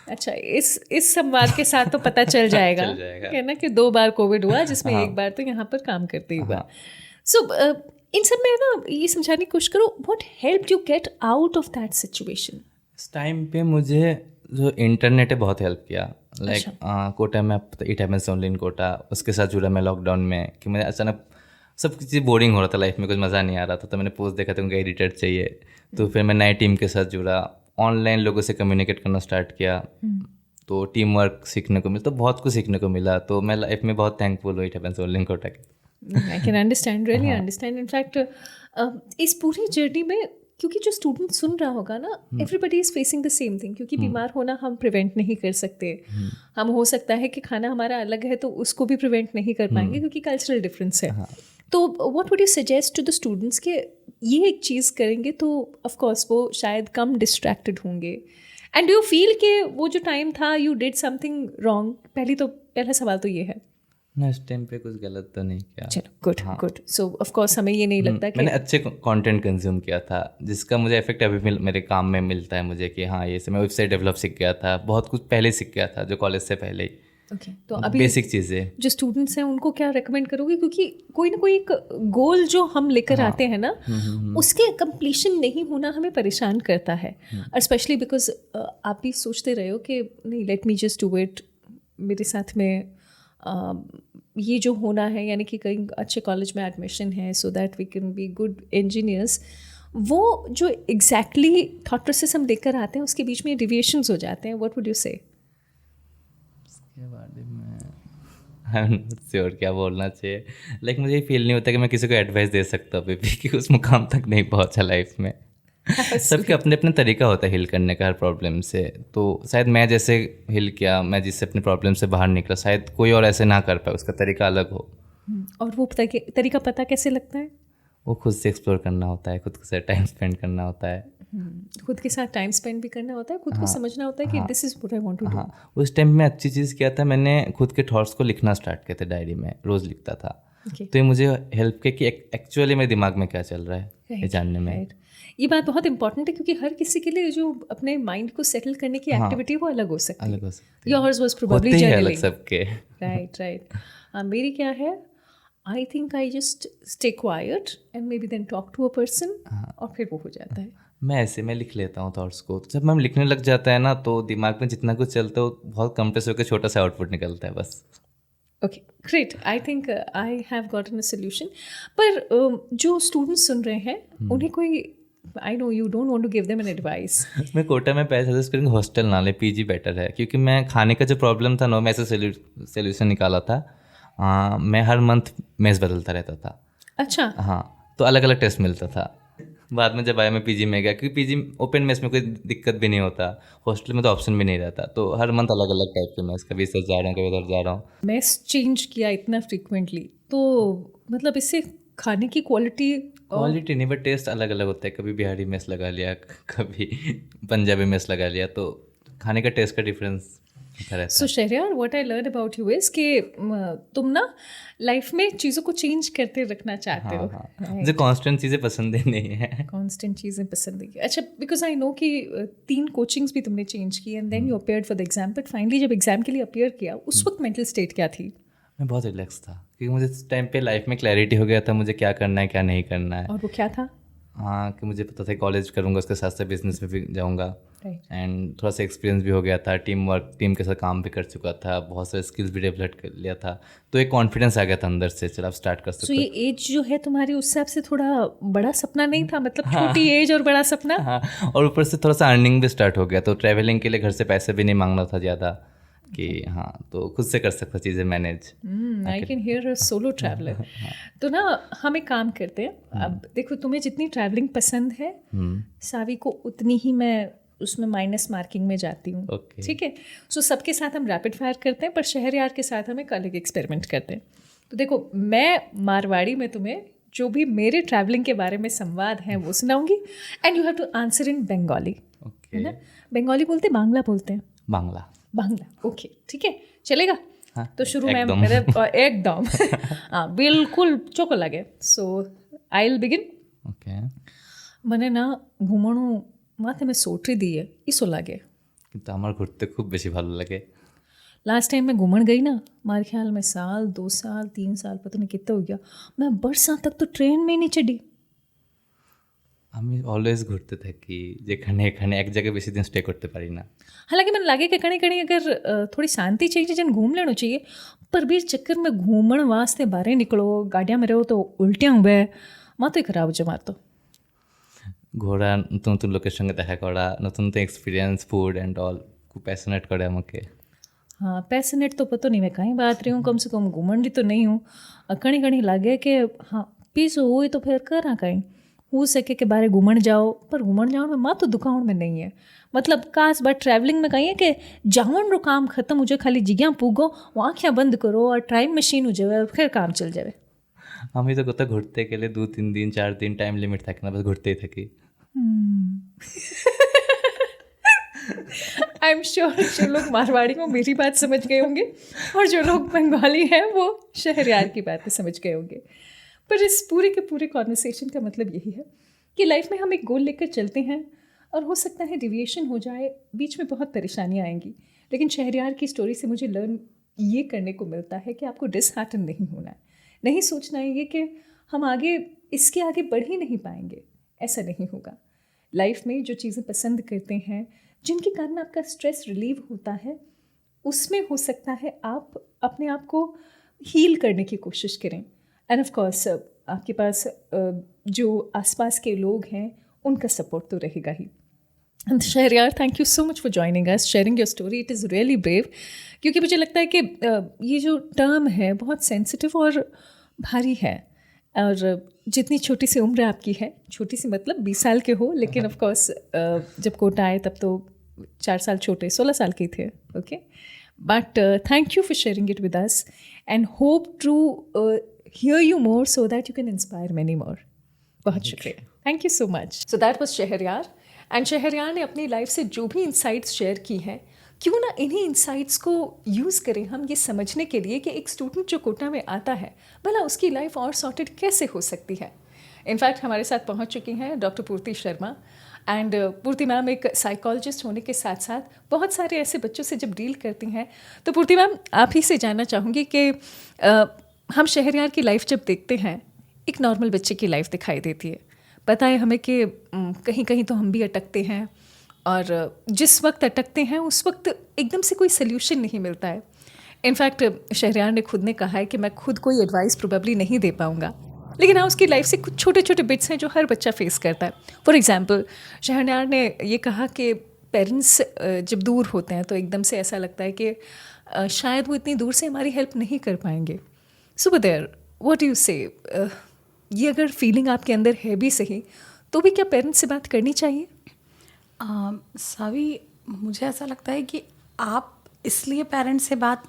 [SPEAKER 1] अच्छा, इस संवाद के साथ तो पता चल जाएगा,
[SPEAKER 2] चल जाएगा।
[SPEAKER 1] है ना, कि 2 बार कोविड हुआ, जिसमें एक बार तो यहाँ पर काम करते ही हुआ। सो इन सब में ना ये समझाने की कोशिश करो, what helped you get out of that situation?
[SPEAKER 2] इस टाइम पे मुझे जो इंटरनेट है बहुत हेल्प किया। लाइक कोटा में it happens only in Kota, उसके साथ जुड़ा मैं लॉकडाउन में कि मुझे अचानक सब चीज़ बोरिंग हो रहा था लाइफ में, कुछ मज़ा नहीं आ रहा था, तो मैंने पोस्ट देखा था उनका एडिटर चाहिए, तो फिर मैं नई टीम के साथ जुड़ा, ऑनलाइन लोगों से कम्युनिकेट करना स्टार्ट किया, तो टीम वर्क सीखने को मिला, तो बहुत कुछ सीखने को मिला, तो मैं लाइफ में बहुत थैंकफुल हूँ it happens only in Kota के।
[SPEAKER 1] I can understand, really understand. In fact इस पूरी जर्नी में, क्योंकि जो स्टूडेंट सुन रहा होगा ना, everybody is facing the same thing, क्योंकि बीमार होना हम प्रिवेंट नहीं कर सकते। हम हो सकता है कि खाना हमारा अलग है तो उसको भी प्रिवेंट नहीं कर पाएंगे क्योंकि कल्चरल डिफरेंस है। तो what would you suggest to the students कि ये एक चीज़ करेंगे तो ऑफ कोर्स वो शायद कम डिस्ट्रैक्टेड होंगे? एंड डू यू फील कि वो जो टाइम था यू डिड समथिंग रॉन्ग? पहला सवाल तो ये है
[SPEAKER 2] ना, इस टाइम पे कुछ गलत तो नहीं किया।
[SPEAKER 1] चलो good good. So of course हमें ये नहीं लगता कि
[SPEAKER 2] मैंने अच्छे कंटेंट कंज्यूम किया था, जिसका मुझे इफेक्ट अभी मेरे काम में मिलता है मुझे, कि हाँ ये से मैं वेबसाइट डेवलप सीख गया था, बहुत कुछ पहले सीख गया था जो कॉलेज से पहले ही।
[SPEAKER 1] ओके, तो अभी
[SPEAKER 2] बेसिक चीज़ें
[SPEAKER 1] जो स्टूडेंट्स हैं उनको क्या रेकमेंड करोगे? क्योंकि कोई ना कोई एक गोल जो हम लेकर आते हैं ना, उसके कंप्लीशन नहीं होना हमें परेशान करता है, और स्पेशली बिकॉज आप भी सोचते रहे हो कि नहीं, late me just do it, मेरे साथ में ये जो होना है, यानी कि कहीं अच्छे कॉलेज में एडमिशन है so that we can be good engineers. वो जो एग्जैक्टली थॉट प्रोसेस हम लेकर आते हैं उसके बीच में डिविएशंस हो जाते हैं। व्हाट वुड यू से?
[SPEAKER 2] के बारे में आई एम नॉट श्योर क्या बोलना चाहिए। लाइक मुझे ये फील नहीं होता कि मैं किसी को एडवाइस दे सकता हूँ अभी भी, कि उस मुकाम तक नहीं पहुँचा लाइफ में। सबके अपने अपने तरीका होता है हिल करने का हर प्रॉब्लम से, तो शायद मैं जैसे हिल किया, मैं जिससे अपने प्रॉब्लम से बाहर निकला, शायद कोई और ऐसे ना कर पाए, उसका तरीका अलग हो।
[SPEAKER 1] और वो तरीका पता कैसे लगता है?
[SPEAKER 2] वो खुद से एक्सप्लोर करना होता है, खुद से टाइम स्पेंड करना होता है,
[SPEAKER 1] खुद के साथ टाइम स्पेंड भी करना होता है, खुद को समझना होता है कि this is what I want to do.
[SPEAKER 2] हाँ, उस टाइम में अच्छी चीज़ किया था, मैंने खुद के थॉट्स को लिखना स्टार्ट किया था, डायरी में रोज़ लिखता था। तो ये मुझे हेल्प किया कि एक्चुअली मेरे दिमाग में क्या चल रहा है ये जानने में।
[SPEAKER 1] ये बात बहुत इंपॉर्टेंट है, क्योंकि हर किसी के लिए जो अपने माइंड को सेटल करने की एक्टिविटी वो अलग हो सकती है। योर्स वाज प्रोबेबली जर्नलिंग,
[SPEAKER 2] सबके
[SPEAKER 1] राइट। मेरी क्या है, I think I just stay quiet and maybe then talk to a person, और फिर वो हो जाता है।
[SPEAKER 2] मैं लिख लेता हूँ थॉट्स को, जब मैं लिखने लग जाता है ना, तो दिमाग में जितना कुछ चलता है वो बहुत कंप्रेस होकर छोटा सा आउटपुट निकलता है बस।
[SPEAKER 1] Okay great, I think I have gotten a solution. पर जो स्टूडेंट्स सुन रहे हैं उन्हें कोई, I know you don't want to give them an advice.
[SPEAKER 2] मैं कोटा में पैसे सजेस्ट करूँगा हॉस्टल ना ले, पीजी बेटर है, क्योंकि मैं खाने का जो प्रॉब्लम था ना, मैं ऐसे सोल्यूशन निकाला था। मैं हर मंथ मेस बदलता रहता था।
[SPEAKER 1] अच्छा,
[SPEAKER 2] हाँ, तो अलग अलग टेस्ट मिलता था। बाद में जब आया मैं पीजी में गया, क्योंकि पीजी ओपन मेस में कोई दिक्कत भी नहीं होता, हॉस्टल में तो ऑप्शन भी नहीं रहता, तो हर मंथ अलग अलग टाइप के मेस, कभी इधर जा रहा हूँ कभी उधर जा रहा हूँ।
[SPEAKER 1] मेस चेंज किया इतना फ्रीक्वेंटली, तो मतलब इससे खाने की क्वालिटी
[SPEAKER 2] नहीं, बट टेस्ट अलग अलग होता है। कभी बिहारी मेस लगा लिया, कभी पंजाबी मेस लगा लिया, तो खाने का टेस्ट का डिफरेंस होता रहता है।
[SPEAKER 1] So Shahryar, what I learn about you is कि तुम ना लाइफ में चीज़ों को चेंज करते रखना चाहते हो।
[SPEAKER 2] मुझे कांस्टेंट चीज़ें पसंद ही नहीं है।
[SPEAKER 1] कांस्टेंट चीज़ें पसंद है। अच्छा, बिकॉज आई नो कि 3 कोचिंग्स भी तुमने चेंज की and then you appeared for the exam, but finally जब एग्जाम के लिए अपीयर किया, उस वक्त मेंटल स्टेट क्या थी?
[SPEAKER 2] मैं बहुत रिलैक्स था, क्योंकि मुझे इस टाइम पे लाइफ में क्लैरिटी हो गया था मुझे क्या करना है क्या नहीं करना है।
[SPEAKER 1] और वो क्या था?
[SPEAKER 2] हाँ, कि मुझे पता था कॉलेज करूँगा, उसके साथ साथ बिजनेस में भी जाऊँगा,
[SPEAKER 1] राइट।
[SPEAKER 2] एंड थोड़ा सा एक्सपीरियंस भी हो गया था, टीम के साथ काम भी कर चुका था, बहुत सारे स्किल्स भी डेवलप कर लिया था, तो एक कॉन्फिडेंस आ गया था अंदर से, चलो आप स्टार्ट कर सकते हो।
[SPEAKER 1] तो ये एज जो है तुम्हारी, उस हिसाब से थोड़ा बड़ा सपना नहीं था, मतलब छोटी एज और बड़ा सपना।
[SPEAKER 2] हाँ, और ऊपर से थोड़ा सा अर्निंग भी स्टार्ट हो गया, तो ट्रैवलिंग के लिए घर से पैसे भी नहीं मांगना था ज़्यादा, कि हाँ तो खुद से कर सकता चीज़ें manage.
[SPEAKER 1] I can hear a solo traveller. तो ना हम एक काम करते हैं, अब देखो तुम्हें जितनी ट्रैवलिंग पसंद है सावी को उतनी ही मैं उसमें माइनस मार्किंग में जाती हूँ।
[SPEAKER 2] Okay.
[SPEAKER 1] ठीक है, सो सबके साथ हम रैपिड फायर करते हैं, पर शहरयार के साथ हम एक अलग एक्सपेरिमेंट करते हैं। तो देखो मैं मारवाड़ी में तुम्हें जो भी मेरे ट्रैवलिंग के बारे में संवाद हैं वो सुनाऊंगी, and you have to answer in Bengali. है ना, बंगाली बोलते बांग्ला बोलते हैं? बांग्ला, ओके ठीक है, चलेगा।
[SPEAKER 2] हाँ,
[SPEAKER 1] तो शुरू में
[SPEAKER 2] एकदम।
[SPEAKER 1] मेरे एकदम हाँ बिल्कुल चोको लगे। सो आई विल बिगिन।
[SPEAKER 2] ओके।
[SPEAKER 1] મને ના ઘૂમણું માથે મેં સોટરી દીએ ઈસો લાગે।
[SPEAKER 2] কিন্তু আমার ঘুরতে খুব বেশি ভালো লাগে।
[SPEAKER 1] लास्ट टाइम मैं घूमन गई ना, हमारे ख्याल में 1 साल 2 साल 3 साल पता नहीं कितना हो गया, मैं बरसा तक तो ट्रेन में ही नहीं चढ़ी।
[SPEAKER 2] আমি অলওয়েজ ঘুরতে থাকি, যেখানে এখানে এক জায়গায় বেশি দিন স্টে करते पारी ना।
[SPEAKER 1] हालांकि मैंने लगे कि कहीं कहीं अगर थोड़ी शांति चाहिए जन घूम लेना चाहिए, पर भी चक्कर में घूमण वास्ते बाहर निकलो, गाड़िया में रहो तो उल्टियाँ हुए, मातो ही खराब हो जाए मार तो।
[SPEAKER 2] ঘোরা, নতুন নতুন লোকের সঙ্গে দেখা করা, নতুন নতুন এক্সপিরিয়েন্স, ফুড অ্যান্ড অল খুব প্যাশনেট করে আমাকে।
[SPEAKER 1] हाँ पैशनेट तो पता नहीं मैं कहीं बात रही हूँ, कम से कम घुमंडी तो नहीं हूँ। कहीं कहीं लगे कि हाँ पीस हो तो फिर करा कहीं हो सके कि बारे घूमन जाओ, पर घूमन जाओ में माँ तो दुकान में नहीं है। मतलब काश बात ट्रैवलिंग में कहीं है कि जावन रो काम खत्म हो जाए, खाली जिग्या पूगो, आँखें बंद करो और टाइम मशीन हो जाए और फिर काम चल जाए।
[SPEAKER 2] আমি তো কোথাও ঘুরতে গেলে 2-3 দিন 4 দিন টাইম লিমিট থাকে না, বাস ঘুরতেই থাকি।
[SPEAKER 1] आई एम श्योर जो लोग मारवाड़ी को मेरी बात समझ गए होंगे और जो लोग बंगाली हैं वो शहरयार की बातें समझ गए होंगे। पर इस पूरे के पूरे कॉन्वर्सेशन का मतलब यही है कि लाइफ में हम एक गोल लेकर चलते हैं और हो सकता है डिविएशन हो जाए, बीच में बहुत परेशानियाँ आएंगी, लेकिन शहरयार की स्टोरी से मुझे लर्न ये करने को मिलता है कि आपको डिसहार्टन नहीं होना है, नहीं सोचना है ये कि हम आगे इसके आगे बढ़ ही नहीं पाएंगे। ऐसा नहीं होगा। लाइफ में जो चीज़ें पसंद करते हैं, जिनके कारण आपका स्ट्रेस रिलीव होता है, उसमें हो सकता है आप अपने आप को हील करने की कोशिश करें। एंड ऑफ कोर्स आपके पास जो आसपास के लोग हैं उनका सपोर्ट तो रहेगा ही। And Shahryar, thank you so much for joining us, sharing your story. It is really brave, क्योंकि मुझे लगता है कि ये जो टर्म है बहुत सेंसिटिव और भारी है, और जितनी छोटी सी उम्र आपकी है, छोटी सी मतलब 20 साल के हो, लेकिन ऑफ कोर्स जब कोटा आए तब तो 4 साल छोटे, 16 साल के थे। Okay, but thank you for sharing it with us and hope to hear you more so that you can inspire many more. बहुत शुक्रिया, thank you so much. So that was Shahryar, and Shahryar ने अपनी लाइफ से जो भी insights share की हैं, क्यों ना इन्हीं इंसाइट्स को यूज़ करें हम ये समझने के लिए कि एक स्टूडेंट जो कोटा में आता है भला उसकी लाइफ और सॉर्टेड कैसे हो सकती है। इनफैक्ट हमारे साथ पहुंच चुकी हैं डॉक्टर पूर्ति शर्मा, एंड पूर्ति मैम एक साइकोलॉजिस्ट होने के साथ साथ बहुत सारे ऐसे बच्चों से जब डील करती हैं, तो पूर्ति मैम आप ही से जानना चाहूँगी कि हम शहरयार की लाइफ जब देखते हैं, एक नॉर्मल बच्चे की लाइफ दिखाई देती है, पता है हमें कि कहीं कहीं तो हम भी अटकते हैं, और जिस वक्त अटकते हैं उस वक्त एकदम से कोई सल्यूशन नहीं मिलता है। इनफैक्ट शहरयार ने खुद ने कहा है कि मैं खुद कोई एडवाइस प्रोबेबली नहीं दे पाऊँगा, लेकिन हाँ उसकी लाइफ से कुछ छोटे छोटे बिट्स हैं जो हर बच्चा फेस करता है। फॉर एग्जांपल शहरयार ने ये कहा कि पेरेंट्स जब दूर होते हैं तो एकदम से ऐसा लगता है कि शायद वो इतनी दूर से हमारी हेल्प नहीं कर पाएंगे। सो देयर व्हाट यू से, ये अगर फीलिंग आपके अंदर है भी सही, तो भी क्या पेरेंट्स से बात करनी चाहिए?
[SPEAKER 3] सावी, मुझे ऐसा लगता है कि आप इसलिए पेरेंट्स से बात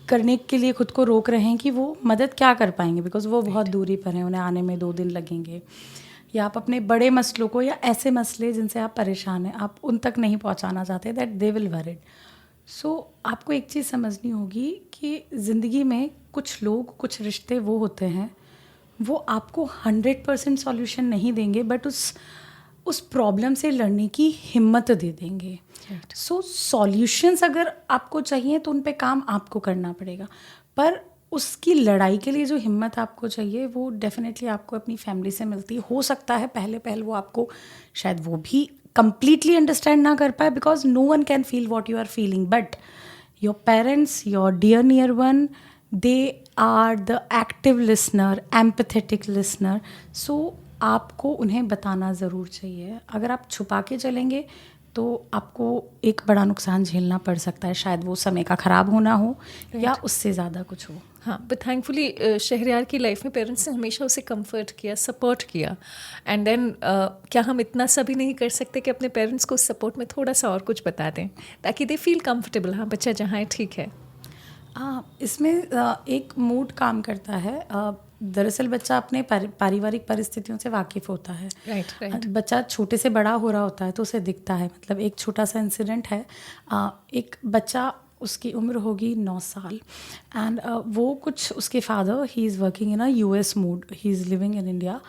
[SPEAKER 3] करने के लिए खुद को रोक रहे हैं कि वो मदद क्या कर पाएंगे, बिकॉज वो बहुत दूरी पर हैं, उन्हें आने में 2 दिन लगेंगे, या आप अपने बड़े मसलों को या ऐसे मसले जिनसे आप परेशान हैं आप उन तक नहीं पहुंचाना चाहते, दैट दे विल वरीड। सो आपको एक चीज़ समझनी होगी कि ज़िंदगी में कुछ लोग, कुछ रिश्ते वो होते हैं, वो आपको 100% सॉल्यूशन नहीं देंगे, बट उस प्रॉब्लम से लड़ने की हिम्मत दे देंगे। सो सॉल्यूशंस अगर आपको चाहिए तो उन पे काम आपको करना पड़ेगा, पर उसकी लड़ाई के लिए जो हिम्मत आपको चाहिए वो डेफिनेटली आपको अपनी फैमिली से मिलती है। हो सकता है पहले वो आपको शायद वो भी completely understand ना कर पाए, because no one can feel what you are feeling, but your parents, your dear near one, they are the active listener, empathetic listener. So आपको उन्हें बताना ज़रूर चाहिए। अगर आप छुपा के चलेंगे तो आपको एक बड़ा नुकसान झेलना पड़ सकता है, शायद वो समय का ख़राब होना हो या उससे ज़्यादा कुछ हो।
[SPEAKER 1] हाँ, बट थैंकफुली शहरयार की लाइफ में पेरेंट्स ने हमेशा उसे कंफर्ट किया, सपोर्ट किया। एंड देन क्या हम इतना सा भी नहीं कर सकते कि अपने पेरेंट्स को उस सपोर्ट में थोड़ा सा और कुछ बता दें ताकि दे फील कंफर्टेबल, हाँ बच्चा जहाँ है ठीक है।
[SPEAKER 3] इसमें एक मूड काम करता है। दरअसल बच्चा अपने पारिवारिक परिस्थितियों से वाकिफ़ होता है।
[SPEAKER 1] राइट।
[SPEAKER 3] बच्चा छोटे से बड़ा हो रहा होता है तो उसे दिखता है। मतलब एक छोटा सा इंसिडेंट है, एक बच्चा, उसकी उम्र होगी 9 साल एंड वो कुछ, उसके father he is working in a US mood, he is living in India.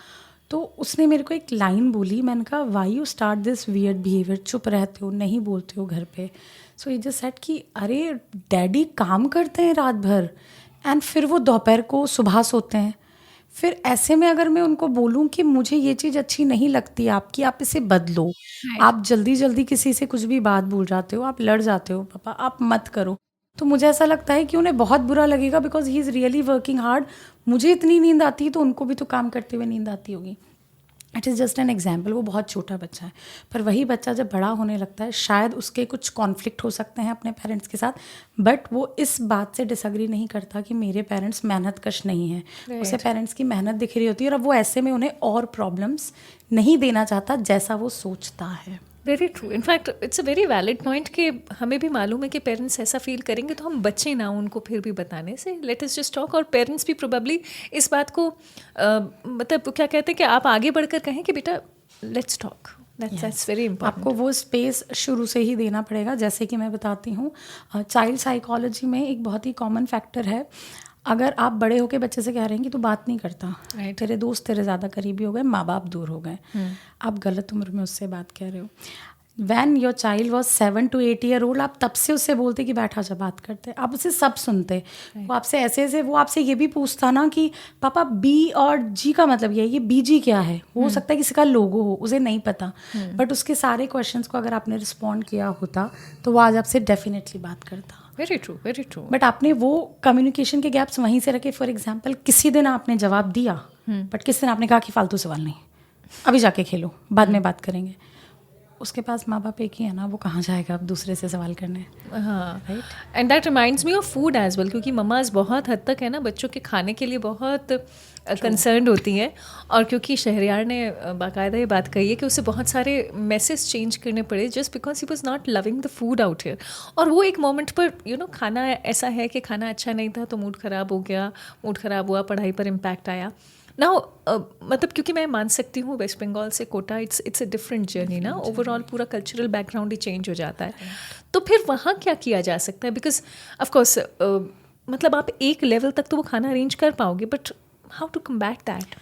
[SPEAKER 3] तो उसने मेरे को एक लाइन बोली, मैंने कहा why you start this weird behaviour, चुप रहते हो, नहीं बोलते हो घर पे। सो ही जस्ट सेड कि अरे डैडी काम करते हैं रात भर एंड फिर वो दोपहर को सुबह सोते हैं। फिर ऐसे में अगर मैं उनको बोलूं कि मुझे ये चीज़ अच्छी नहीं लगती आपकी, आप इसे बदलो, आप जल्दी जल्दी किसी से कुछ भी बात भूल जाते हो, आप लड़ जाते हो, पापा आप मत करो, तो मुझे ऐसा लगता है कि उन्हें बहुत बुरा लगेगा because he is really working hard. मुझे इतनी नींद आती है तो उनको भी तो काम करते हुए नींद आती होगी। It is just an example. वो बहुत छोटा बच्चा है, पर वही बच्चा जब बड़ा होने लगता है शायद उसके कुछ कॉन्फ्लिक्ट हो सकते हैं अपने पेरेंट्स के साथ, बट वो इस बात से डिसएग्री नहीं करता कि मेरे पेरेंट्स मेहनत कश नहीं हैं। उसे पेरेंट्स की मेहनत दिख रही होती है और अब वो ऐसे में उन्हें और प्रॉब्लम्स नहीं देना चाहता जैसा वो सोचता है।
[SPEAKER 1] Very true. In fact it's a very valid point कि हमें भी मालूम है कि पेरेंट्स ऐसा फील करेंगे तो हम बच्चे ना उनको फिर भी बताने से, लेट अस जस्ट टॉक। और पेरेंट्स भी प्रोबेबली इस बात को मतलब क्या कहते हैं कि आप आगे बढ़कर कहें कि बेटा let's talk, that's very important.
[SPEAKER 3] आपको वो स्पेस शुरू से ही देना पड़ेगा। जैसे कि मैं बताती हूँ, चाइल्ड साइकोलॉजी में एक बहुत ही कॉमन फैक्टर है, अगर आप बड़े होके बच्चे से कह रहे हैं कि तू बात नहीं करता, तेरे दोस्त तेरे ज़्यादा करीबी हो गए, माँ बाप दूर हो गए, आप गलत उम्र में उससे बात कह रहे हो। When your child was 7 to 8 year old, आप तब से उससे बोलते कि बैठा जा बात करते, आप उसे सब सुनते। वो आपसे ऐसे ऐसे, वो आपसे ये भी पूछता ना कि पापा B और G का मतलब ये BG क्या है। हो सकता है किसी का लोगो हो, उसे नहीं पता, बट उसके सारे क्वेश्चंस को अगर आपने रिस्पॉन्ड किया होता तो वो आज आपसे डेफिनेटली बात करता।
[SPEAKER 1] Very true, very true.
[SPEAKER 3] But आपने वो कम्युनिकेशन के गैप्स वहीं से रखे। फॉर एग्जाम्पल, किसी दिन आपने जवाब दिया बट किसी दिन आपने कहा कि फालतू सवाल नहीं, अभी जाके खेलो, बाद में बात करेंगे। उसके पास माँ बाप एक ही है ना, वो कहाँ जाएगा अब दूसरे से सवाल करने।
[SPEAKER 1] हाँ, right. And that reminds me of food as well, क्योंकि मम्माज बहुत हद तक है ना बच्चों के खाने के लिए बहुत कंसर्न्ड होती हैं। और क्योंकि शहरयार ने बाकायदा ये बात कही है कि उसे बहुत सारे मैसेज चेंज करने पड़े just because he was not loving the food out here. और वो एक मोमेंट पर खाना ऐसा है कि खाना अच्छा नहीं था तो मूड ख़राब हो गया, मूड ख़राब हुआ, पढ़ाई पर इम्पैक्ट आया ना। मतलब क्योंकि मैं मान सकती हूँ वेस्ट बंगाल से Kota it's a different journey ना, ओवरऑल पूरा कल्चरल बैकग्राउंड ही चेंज हो जाता है। तो फिर वहाँ क्या किया जा सकता है? बिकॉज ऑफकोर्स मतलब आप एक लेवल तक तो वो खाना अरेंज कर पाओगे, but how to combat that?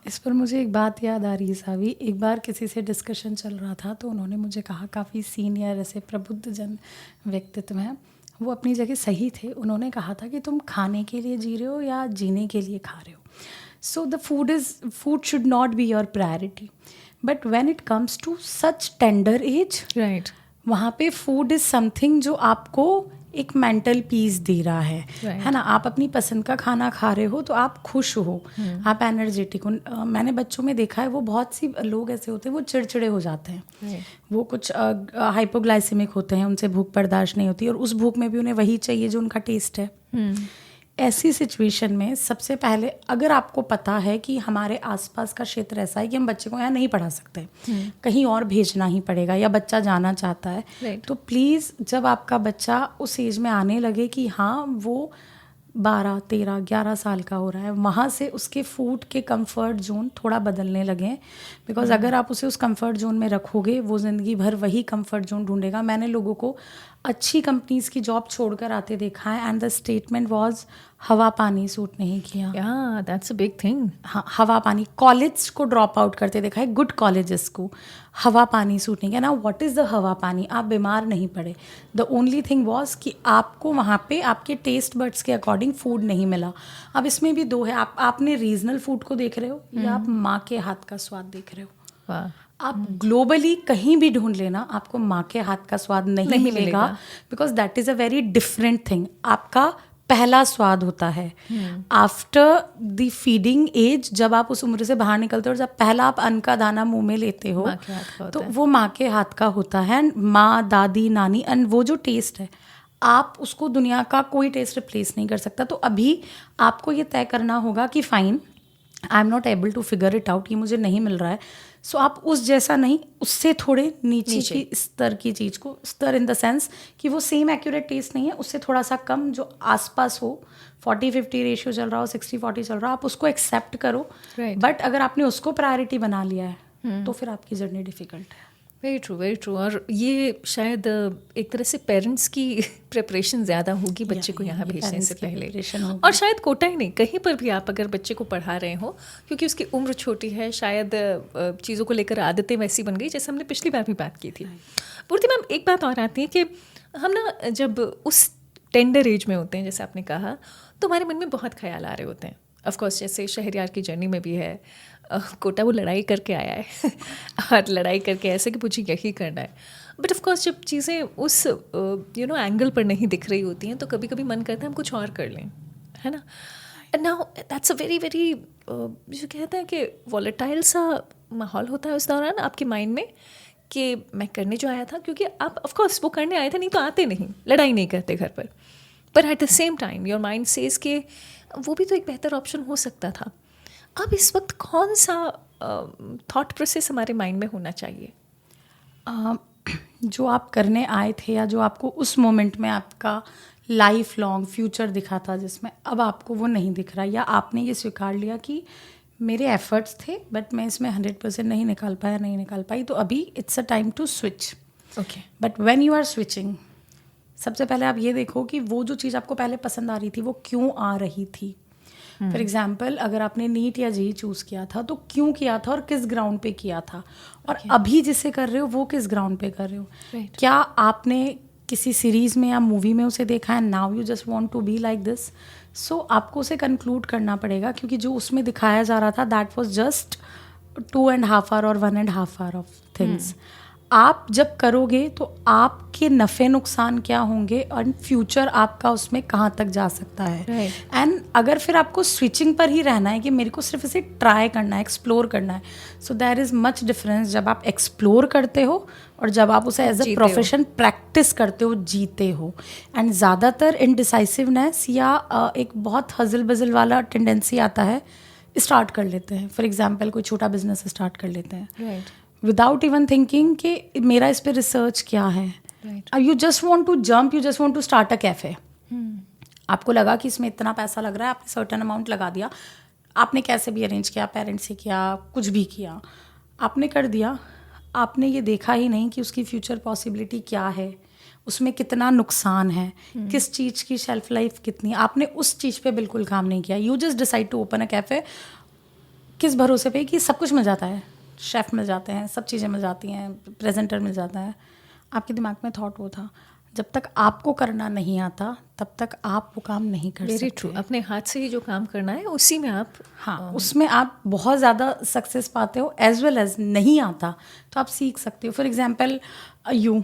[SPEAKER 3] इस पर मुझे एक बात याद आ रही है सावी। एक बार किसी से डिस्कशन चल रहा था तो उन्होंने मुझे कहा, काफ़ी सीनियर ऐसे प्रबुद्ध जन व्यक्तित्व हैं, वो अपनी जगह सही थे। उन्होंने कहा था कि तुम खाने के लिए जी रहे हो या जीने के लिए खा रहे हो। So the food should not be your priority. But when it comes to such tender age,
[SPEAKER 1] right,
[SPEAKER 3] वहाँ पे food is something जो आपको एक मेंटल पीस दे रहा है, है ना। आप अपनी पसंद का खाना खा रहे हो तो आप खुश हो, आप एनर्जेटिक हो। मैंने बच्चों में देखा है, वो बहुत सी लोग ऐसे होते हैं वो चिड़चिड़े हो जाते हैं, वो कुछ हाइपोग्लाइसेमिक होते हैं, उनसे भूख बर्दाश्त नहीं होती और उस भूख में भी उन्हें वही चाहिए जो उनका टेस्ट है। ऐसी सिचुएशन में सबसे पहले, अगर आपको पता है कि हमारे आसपास का क्षेत्र ऐसा है कि हम बच्चे को यहाँ नहीं पढ़ा सकते, कहीं और भेजना ही पड़ेगा या बच्चा जाना चाहता है, तो प्लीज़ जब आपका बच्चा उस एज में आने लगे कि हाँ वो 12, 13, 11 साल का हो रहा है, वहाँ से उसके फूड के कंफर्ट जोन थोड़ा बदलने लगे। बिकॉज अगर आप उसे उस कंफर्ट जोन में रखोगे वो ज़िंदगी भर वही कंफर्ट जोन ढूंढेगा। मैंने लोगों को अच्छी कंपनीज़ की जॉब छोड़कर आते देखा है एंड द स्टेटमेंट वाज हवा पानी सूट नहीं किया।
[SPEAKER 1] या दैट्स अ बिग थिंग।
[SPEAKER 3] हाँ, हवा पानी। कॉलेज को ड्रॉप आउट करते देखा है, गुड कॉलेजेस को, हवा पानी सूट नहीं किया ना। व्हाट इज़ द हवा पानी? आप बीमार नहीं पड़े, द ओनली थिंग वॉज कि आपको वहाँ पे आपके टेस्ट बड्स के अकॉर्डिंग फूड नहीं मिला। अब इसमें भी दो है, आपने रीजनल फूड को देख रहे हो या आप माँ के हाथ का स्वाद देख रहे हो। आप ग्लोबली कहीं भी ढूंढ लेना, आपको माँ के हाथ का स्वाद नहीं मिलेगा, because that is a very different thing. आपका पहला स्वाद होता है। आफ्टर द फीडिंग एज, जब आप उस उम्र से बाहर निकलते हो और जब पहला आप अन्न का दाना मुंह में लेते हो तो वो माँ के हाथ का होता है। माँ, दादी, नानी, एंड वो जो टेस्ट है आप उसको दुनिया का कोई टेस्ट रिप्लेस नहीं कर सकता। तो अभी आपको ये तय करना होगा कि fine, I am not able to figure it out, ये मुझे नहीं मिल रहा है। सो आप उस जैसा नहीं, उससे थोड़े नीचे की स्तर की चीज़ को, स्तर इन द सेंस कि वो सेम एक्यूरेट टेस्ट नहीं है, उससे थोड़ा सा कम जो आसपास हो, 40-50 रेशियो चल रहा हो, 60-40 चल रहा हो, आप उसको एक्सेप्ट करो। बट अगर आपने उसको प्रायोरिटी बना लिया है तो फिर आपकी जर्नी डिफिकल्ट है।
[SPEAKER 1] Very true, very true. और ये शायद एक तरह से पेरेंट्स की प्रिपरेशन ज़्यादा होगी बच्चे को यहाँ भेजने से पहले। और शायद कोटा ही नहीं, कहीं पर भी आप अगर बच्चे को पढ़ा रहे हो, क्योंकि उसकी उम्र छोटी है, शायद चीज़ों को लेकर आदतें वैसी बन गई जैसे हमने पिछली बार भी बात की थी। पूर्ति मैम, एक बात और आती है कि हम ना जब उस टेंडर एज में होते हैं, जैसे आपने कहा, तो हमारे मन में बहुत ख्याल आ रहे होते हैं। ऑफकोर्स जैसे शहरयार की जर्नी में भी है, कोटा वो लड़ाई करके आया है और लड़ाई करके ऐसे कि मुझे यही करना है। बट ऑफकोर्स जब चीज़ें उस एंगल पर नहीं दिख रही होती हैं तो कभी कभी मन करता है हम कुछ और कर लें, है ना। And now that's a very very जो कहते हैं कि वॉलेटाइल सा माहौल होता है उस दौरान आपके माइंड में कि मैं करने जो आया था, क्योंकि आप ऑफकोर्स वो करने आए थे, नहीं तो आते नहीं, लड़ाई नहीं करते घर पर at the same time your mind says के वो भी तो एक बेहतर ऑप्शन हो सकता था। अब इस वक्त कौन सा थॉट प्रोसेस हमारे माइंड में होना चाहिए?
[SPEAKER 3] जो आप करने आए थे या जो आपको उस मोमेंट में आपका लाइफ लॉन्ग फ्यूचर दिखा था, जिसमें अब आपको वो नहीं दिख रहा, या आपने ये स्वीकार लिया कि मेरे एफर्ट्स थे बट मैं इसमें 100% नहीं निकाल पाई, तो अभी it's a time to switch.
[SPEAKER 1] Okay.
[SPEAKER 3] But when you are switching, सबसे पहले आप ये देखो कि वो जो चीज़ आपको पहले पसंद आ रही थी वो क्यों आ रही थी। फॉर एग्जाम्पल, अगर आपने नीट या जेई चूज़ किया था तो क्यों किया था और किस ग्राउंड पे किया था, और अभी जिसे कर रहे हो वो किस ग्राउंड पे कर रहे हो। क्या आपने किसी सीरीज़ में या मूवी में उसे देखा है, now you just want to be like this. So आपको उसे कंक्लूड करना पड़ेगा, क्योंकि जो उसमें दिखाया जा रहा था दैट वाज जस्ट 2.5 आवर और 1.5 आवर ऑफ थिंग्स। आप जब करोगे तो आपके नफ़े नुकसान क्या होंगे और फ्यूचर आपका उसमें कहाँ तक जा सकता है। एंड अगर फिर आपको स्विचिंग पर ही रहना है कि मेरे को सिर्फ इसे ट्राई करना है, एक्सप्लोर करना है, so there is much difference जब आप एक्सप्लोर करते हो और जब आप उसे एज अ प्रोफेशन प्रैक्टिस करते हो, जीते हो। एंड ज़्यादातर इनडिसाइसिवनेस या एक बहुत हजल बजल वाला टेंडेंसी आता है, स्टार्ट कर लेते हैं। फॉर एग्जाम्पल, कोई छोटा बिजनेस स्टार्ट कर लेते हैं विदाउट इवन थिंकिंग कि मेरा इस पर रिसर्च क्या है। You just want to jump, you just want to start a cafe. आपको लगा कि इसमें इतना पैसा लग रहा है, आपने सर्टेन अमाउंट लगा दिया, आपने कैसे भी अरेंज किया, पेरेंट्स से किया, कुछ भी किया, आपने कर दिया। आपने ये देखा ही नहीं कि उसकी फ्यूचर पॉसिबिलिटी क्या है, उसमें कितना नुकसान है, किस चीज़ की शेल्फ लाइफ कितनी। आपने उस चीज़ पे बिल्कुल काम नहीं किया। You just decide to open a cafe, किस भरोसे पे कि सब कुछ मिल जाता है, शेफ़ मिल जाते हैं, सब चीज़ें मिल जाती हैं, प्रेजेंटर मिल जाता है। आपके दिमाग में थॉट वो था, जब तक आपको करना नहीं आता तब तक आप वो काम नहीं कर सकते।
[SPEAKER 1] Very true. अपने हाथ से ही जो काम करना है उसी में आप,
[SPEAKER 3] हाँ, उसमें आप बहुत ज़्यादा सक्सेस पाते हो। एज वेल एज नहीं आता तो आप सीख सकते हो। For example, you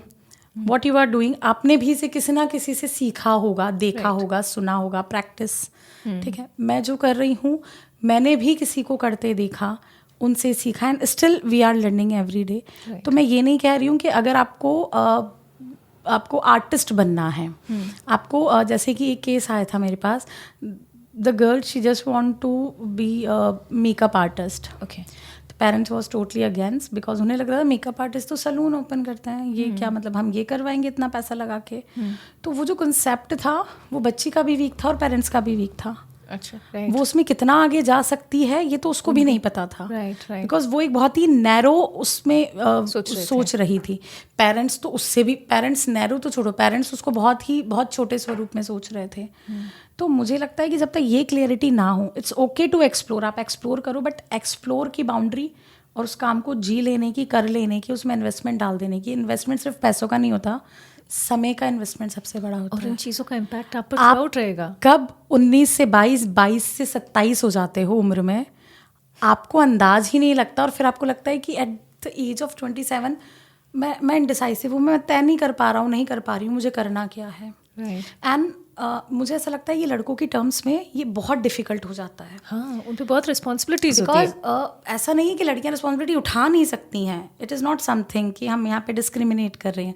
[SPEAKER 3] what you are doing, आपने भी से किसी ना किसी से सीखा होगा, देखा होगा, सुना होगा, प्रैक्टिस। ठीक है, मैं जो कर रही हूँ मैंने भी किसी को करते देखा, उनसे सीखा, and still we are learning every day. तो मैं ये नहीं कह रही हूँ कि अगर आपको आर्टिस्ट बनना है, आपको जैसे कि एक केस आया था मेरे पास, the girl she just want to be makeup artist.
[SPEAKER 1] Okay.
[SPEAKER 3] Parents was totally against, because उन्हें लग रहा था मेकअप आर्टिस्ट तो सलून ओपन करते हैं, ये क्या मतलब हम ये करवाएंगे इतना पैसा लगा के। तो वो जो कंसेप्ट था वो बच्ची का भी वीक था और पेरेंट्स का भी वीक था।
[SPEAKER 1] अच्छा,
[SPEAKER 3] वो उसमें कितना आगे जा सकती है ये तो उसको भी नहीं पता था, बिकॉज वो एक बहुत ही नैरो उसमें सोच रही थी। पेरेंट्स तो उससे भी, पेरेंट्स नैरो तो छोड़ो, पेरेंट्स उसको बहुत छोटे स्वरूप में सोच रहे थे। तो मुझे लगता है कि जब तक ये क्लियरिटी ना हो, इट्स ओके टू एक्सप्लोर, आप एक्सप्लोर करो, बट एक्सप्लोर की बाउंड्री और उस काम को जी लेने की, कर लेने की, उसमें इन्वेस्टमेंट डाल देने की। इन्वेस्टमेंट सिर्फ पैसों का नहीं होता, समय का इन्वेस्टमेंट सबसे बड़ा होता है।
[SPEAKER 1] और इन चीज़ों का इम्पैक्ट आप पर थ्रूआउट रहेगा।
[SPEAKER 3] कब 19 से 22, 22 से 27 हो जाते हो उम्र में, आपको अंदाज ही नहीं लगता, और फिर आपको लगता है कि एट द एज ऑफ 27 मैं इनडिसाइसिव हूँ, मैं तय नहीं कर पा रहा हूँ, नहीं कर पा रही हूँ, मुझे करना क्या है।
[SPEAKER 1] राइट।
[SPEAKER 3] एंड मुझे ऐसा लगता है ये लड़कों की टर्म्स में ये बहुत डिफिकल्ट हो जाता है,
[SPEAKER 1] हाँ, उन पे बहुत रिस्पॉन्सिबिलिटीज होती है।
[SPEAKER 3] बिकॉज ऐसा नहीं है कि लड़कियां रिस्पॉन्सिबिलिटी उठा नहीं सकती हैं, इट इज़ नॉट समथिंग कि हम यहाँ पे डिस्क्रिमिनेट कर रहे हैं।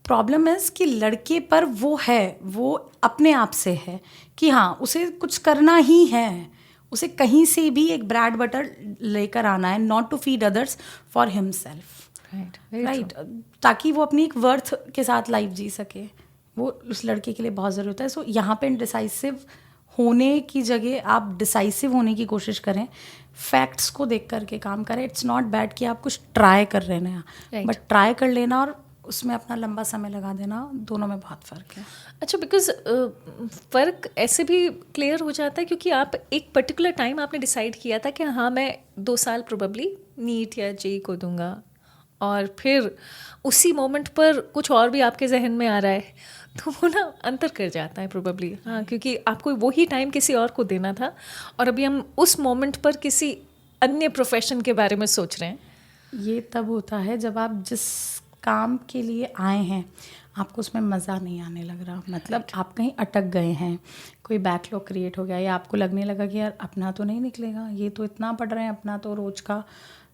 [SPEAKER 3] प्रॉब्लम इज़ कि लड़के पर वो है, वो अपने आप से है कि हाँ उसे कुछ करना ही है, उसे कहीं से भी एक ब्रेड बटर लेकर आना है, not to feed others for himself, right, ताकि वो अपनी एक वर्थ के साथ लाइफ जी सके, वो उस लड़के के लिए बहुत ज़रूरी होता है। सो यहाँ पे डिसाइसिव होने की जगह आप डिसाइसिव होने की कोशिश करें, फैक्ट्स को देख करके काम करें। इट्स नॉट बैड कि आप कुछ ट्राई कर रहे हैं नया, बट ट्राई कर लेना और उसमें अपना लंबा समय लगा देना, दोनों में बहुत फ़र्क है।
[SPEAKER 1] अच्छा, बिकॉज फ़र्क ऐसे भी क्लियर हो जाता है क्योंकि आप एक पर्टिकुलर टाइम आपने डिसाइड किया था कि हाँ मैं 2 साल प्रोबेबली नीट या जेई को दूंगा, और फिर उसी मोमेंट पर कुछ और भी आपके जहन में आ रहा है, तो वो ना अंतर कर जाता है प्रोबेबली। हाँ, क्योंकि आपको वही टाइम किसी और को देना था और अभी हम उस मोमेंट पर किसी अन्य प्रोफेशन के बारे में सोच रहे हैं।
[SPEAKER 3] ये तब होता है जब आप जिस काम के लिए आए हैं आपको उसमें मज़ा नहीं आने लग रहा, मतलब आप कहीं अटक गए हैं, कोई बैकलॉग क्रिएट हो गया, या आपको लगने लगा कि यार अपना तो नहीं निकलेगा, ये तो इतना पढ़ रहे हैं, अपना तो रोज़ का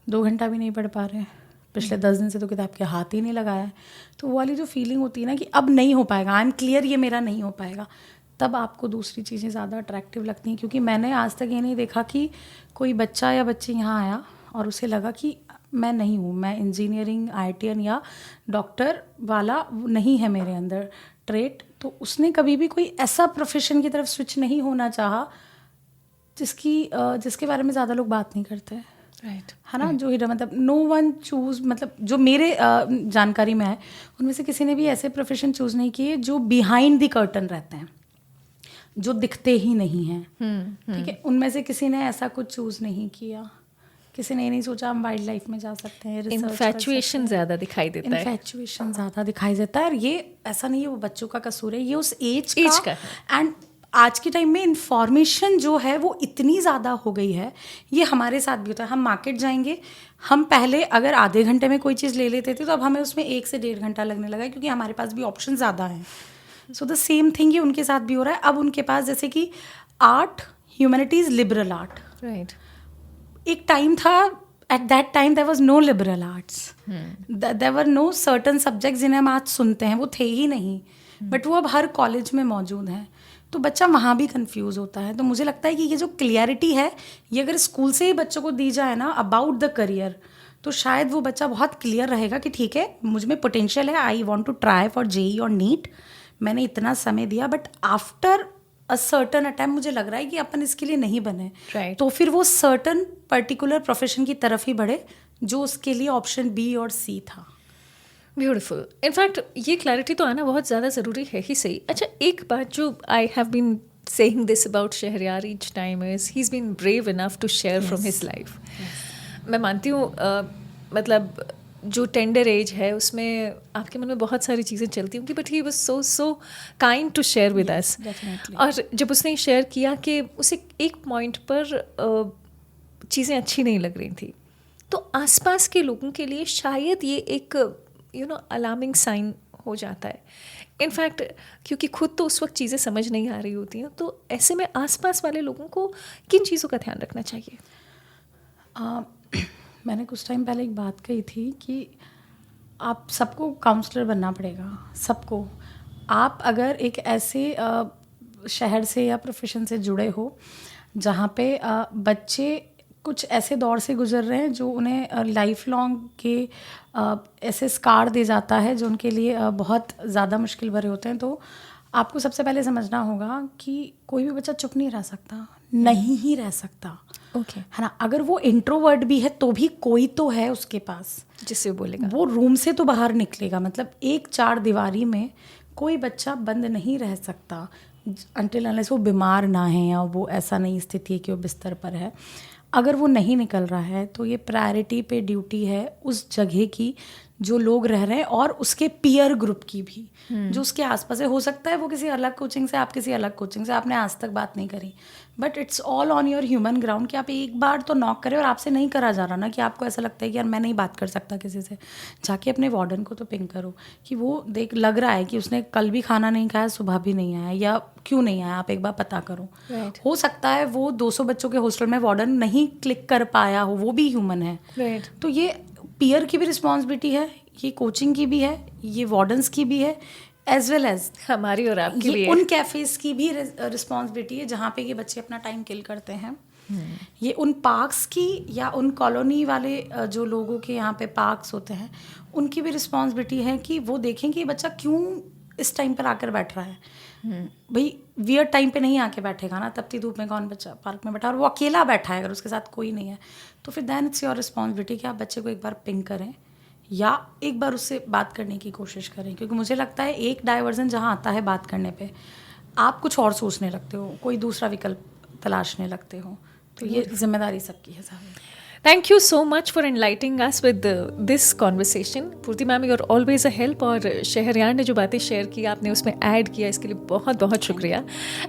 [SPEAKER 3] 2 घंटा भी नहीं पढ़ पा रहे हैं, पिछले 10 दिन से तो किताब के हाथ ही नहीं लगाया है। तो वो वाली जो फीलिंग होती है ना कि अब नहीं हो पाएगा, आई एम क्लियर ये मेरा नहीं हो पाएगा, तब आपको दूसरी चीज़ें ज़्यादा अट्रैक्टिव लगती हैं। क्योंकि मैंने आज तक ये नहीं देखा कि कोई बच्चा या बच्ची यहाँ आया और उसे लगा कि मैं नहीं हूँ, मैं इंजीनियरिंग IITian या डॉक्टर वाला नहीं है मेरे अंदर ट्रेट, तो उसने कभी भी कोई ऐसा प्रोफेशन की तरफ स्विच नहीं होना चाहा जिसके बारे में ज़्यादा लोग बात नहीं करते,
[SPEAKER 1] राइट,
[SPEAKER 3] है ना, जो हीरा, मतलब नो वन चूज, मतलब जो मेरे जानकारी में है उनमें से किसी ने भी ऐसे प्रोफेशन चूज़ नहीं किए जो बिहाइंड द कर्टन रहते हैं, जो दिखते ही नहीं हैं, ठीक है, उनमें से किसी ने ऐसा कुछ चूज़ नहीं किया, किसी ने ये नहीं सोचा हम वाइल्ड लाइफ में जा सकते हैं,
[SPEAKER 1] इन्फैचुएशन ज़्यादा दिखाई देता है,
[SPEAKER 3] इन्फैचुएशन ज़्यादा दिखाई देता है। और ये ऐसा नहीं है वो बच्चों का कसूर है, ये उस एज का एंड आज के टाइम में इंफॉर्मेशन जो है वो इतनी ज़्यादा हो गई है, ये हमारे साथ भी होता है। हम मार्केट जाएंगे, हम पहले अगर आधे घंटे में कोई चीज़ ले लेते थे तो अब हमें उसमें 1 से 1.5 घंटा लगने लगा है, क्योंकि हमारे पास भी ऑप्शन ज़्यादा हैं। सो द सेम थिंग ये उनके साथ भी हो रहा है। अब उनके पास जैसे कि art, humanities, liberal art,
[SPEAKER 1] right,
[SPEAKER 3] एक टाइम था, at that time there was no liberal arts, there were no certain subjects जिन्हें हम आज सुनते हैं, वो थे ही नहीं, बट वो अब हर कॉलेज में मौजूद हैं, तो बच्चा वहाँ भी कंफ्यूज होता है। तो मुझे लगता है कि ये जो क्लियरिटी है ये अगर स्कूल से ही बच्चों को दी जाए ना अबाउट द करियर, तो शायद वो बच्चा बहुत क्लियर रहेगा कि ठीक है मुझ में पोटेंशियल है, I want to try for JEE और नीट, मैंने इतना समय दिया, but after a certain attempt मुझे लग रहा है कि अपन इसके लिए नहीं बने,
[SPEAKER 1] Right.
[SPEAKER 3] तो फिर वो सर्टन पर्टिकुलर प्रोफेशन की तरफ ही बढ़े जो उसके लिए ऑप्शन बी और सी था।
[SPEAKER 1] ब्यूटिफुल। इनफैक्ट ये क्लैरिटी तो आना बहुत ज़्यादा ज़रूरी है ही सही। अच्छा, एक बात जो I have been saying this about Shahryar each time is he's been brave enough to share from his life. मैं मानती हूँ मतलब जो टेंडर एज है उसमें आपके मन में बहुत सारी चीज़ें चलती होंगी, but he was so kind to share with us. और जब उसने शेयर किया कि उसे एक पॉइंट पर चीज़ें अच्छी नहीं लग रही थी, तो आसपास के लोगों के लिए शायद ये एक अलार्मिंग साइन हो जाता है। इनफैक्ट क्योंकि खुद तो उस वक्त चीज़ें समझ नहीं आ रही होती हैं, तो ऐसे में आसपास वाले लोगों को किन चीज़ों का ध्यान रखना चाहिए?
[SPEAKER 3] मैंने कुछ टाइम पहले एक बात कही थी कि आप सबको काउंसलर बनना पड़ेगा, सबको। आप अगर एक ऐसे शहर से या प्रोफेशन से जुड़े हो जहाँ पे बच्चे कुछ ऐसे दौर से गुजर रहे हैं जो उन्हें लाइफ लॉन्ग के ऐसे स्कार दे जाता है जो उनके लिए बहुत ज़्यादा मुश्किल भरे होते हैं, तो आपको सबसे पहले समझना होगा कि कोई भी बच्चा चुप नहीं रह सकता, नहीं ही रह सकता,
[SPEAKER 1] ओके,
[SPEAKER 3] है ना। अगर वो इंट्रोवर्ट भी है तो भी कोई तो है उसके पास
[SPEAKER 1] जिससे वो बोलेगा,
[SPEAKER 3] वो रूम से तो बाहर निकलेगा। मतलब एक 4 दीवारी में कोई बच्चा बंद नहीं रह सकता अनटिल अनलेस वो बीमार ना है या वो ऐसा नहीं स्थिति है कि वो बिस्तर पर है। अगर वो नहीं निकल रहा है तो ये प्रायोरिटी पे ड्यूटी है उस जगह की जो लोग रह रहे हैं और उसके पीयर ग्रुप की भी, जो उसके आसपास है। हो सकता है वो किसी अलग कोचिंग से, आप किसी अलग कोचिंग से, आपने आज तक बात नहीं करी, but it's all on your human ground कि आप एक बार तो नॉक करें। और आपसे नहीं करा जा रहा ना कि आपको ऐसा लगता है कि यार मैं नहीं बात कर सकता किसी से, जाके अपने वार्डन को तो पिंग करो कि वो देख लग रहा है कि उसने कल भी खाना नहीं खाया, सुबह भी नहीं आया, या क्यों नहीं आया, आप एक बार पता करो। हो सकता है वो 200 बच्चों के हॉस्टल में वार्डन नहीं क्लिक कर पाया हो, वो भी ह्यूमन है। तो ये पीयर की भी रिस्पॉन्सिबिलिटी है, ये कोचिंग की भी है, ये वार्डन्स की भी है, एज वेल एज
[SPEAKER 1] हमारी और आपकी भी
[SPEAKER 3] ये
[SPEAKER 1] है।
[SPEAKER 3] उन कैफेज की भी रिस्पॉन्सिबिलिटी है जहाँ पे ये बच्चे अपना टाइम किल करते हैं। ये उन पार्क्स की या उन कॉलोनी वाले जो लोगों के यहाँ पे पार्क्स होते हैं, उनकी भी रिस्पॉन्सिबिलिटी है कि वो देखें कि ये बच्चा क्यों इस टाइम पर आकर बैठ रहा है। भाई वियर टाइम पे नहीं आके बैठेगा ना, तपती धूप में कौन बच्चा पार्क में बैठा, और वो अकेला बैठा है, अगर उसके साथ कोई नहीं है तो फिर दैन इट्स योर रिस्पॉन्सिबिलिटी कि आप बच्चे को एक बार पिंग करें या एक बार उससे बात करने की कोशिश करें। क्योंकि मुझे लगता है एक डाइवर्जन जहाँ आता है बात करने पे, आप कुछ और सोचने लगते हो, कोई दूसरा विकल्प तलाशने लगते हो। तो ये जिम्मेदारी सबकी है साहब।
[SPEAKER 1] Thank you so much for enlightening us with this conversation. पूर्ति ma'am, you're always a help. और शहरयार ने जो बातें शेयर की, आपने उसमें ऐड किया, इसके लिए बहुत बहुत शुक्रिया।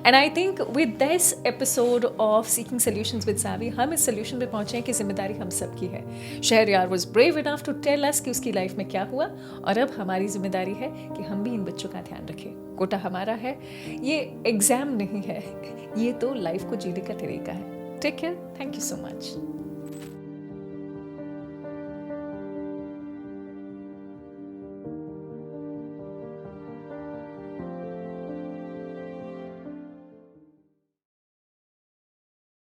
[SPEAKER 1] And I think with this episode of seeking solutions with Saavi, हम इस सोल्यूशन पे पहुंचे हैं कि जिम्मेदारी हम सबकी है। Shahryar was brave enough to tell us कि उसकी लाइफ में क्या हुआ, और अब हमारी जिम्मेदारी है कि हम भी इन बच्चों का ध्यान रखें। कोटा हमारा है, ये एग्जाम नहीं है, ये तो लाइफ को जीने का तरीका है। Take care, thank you so much.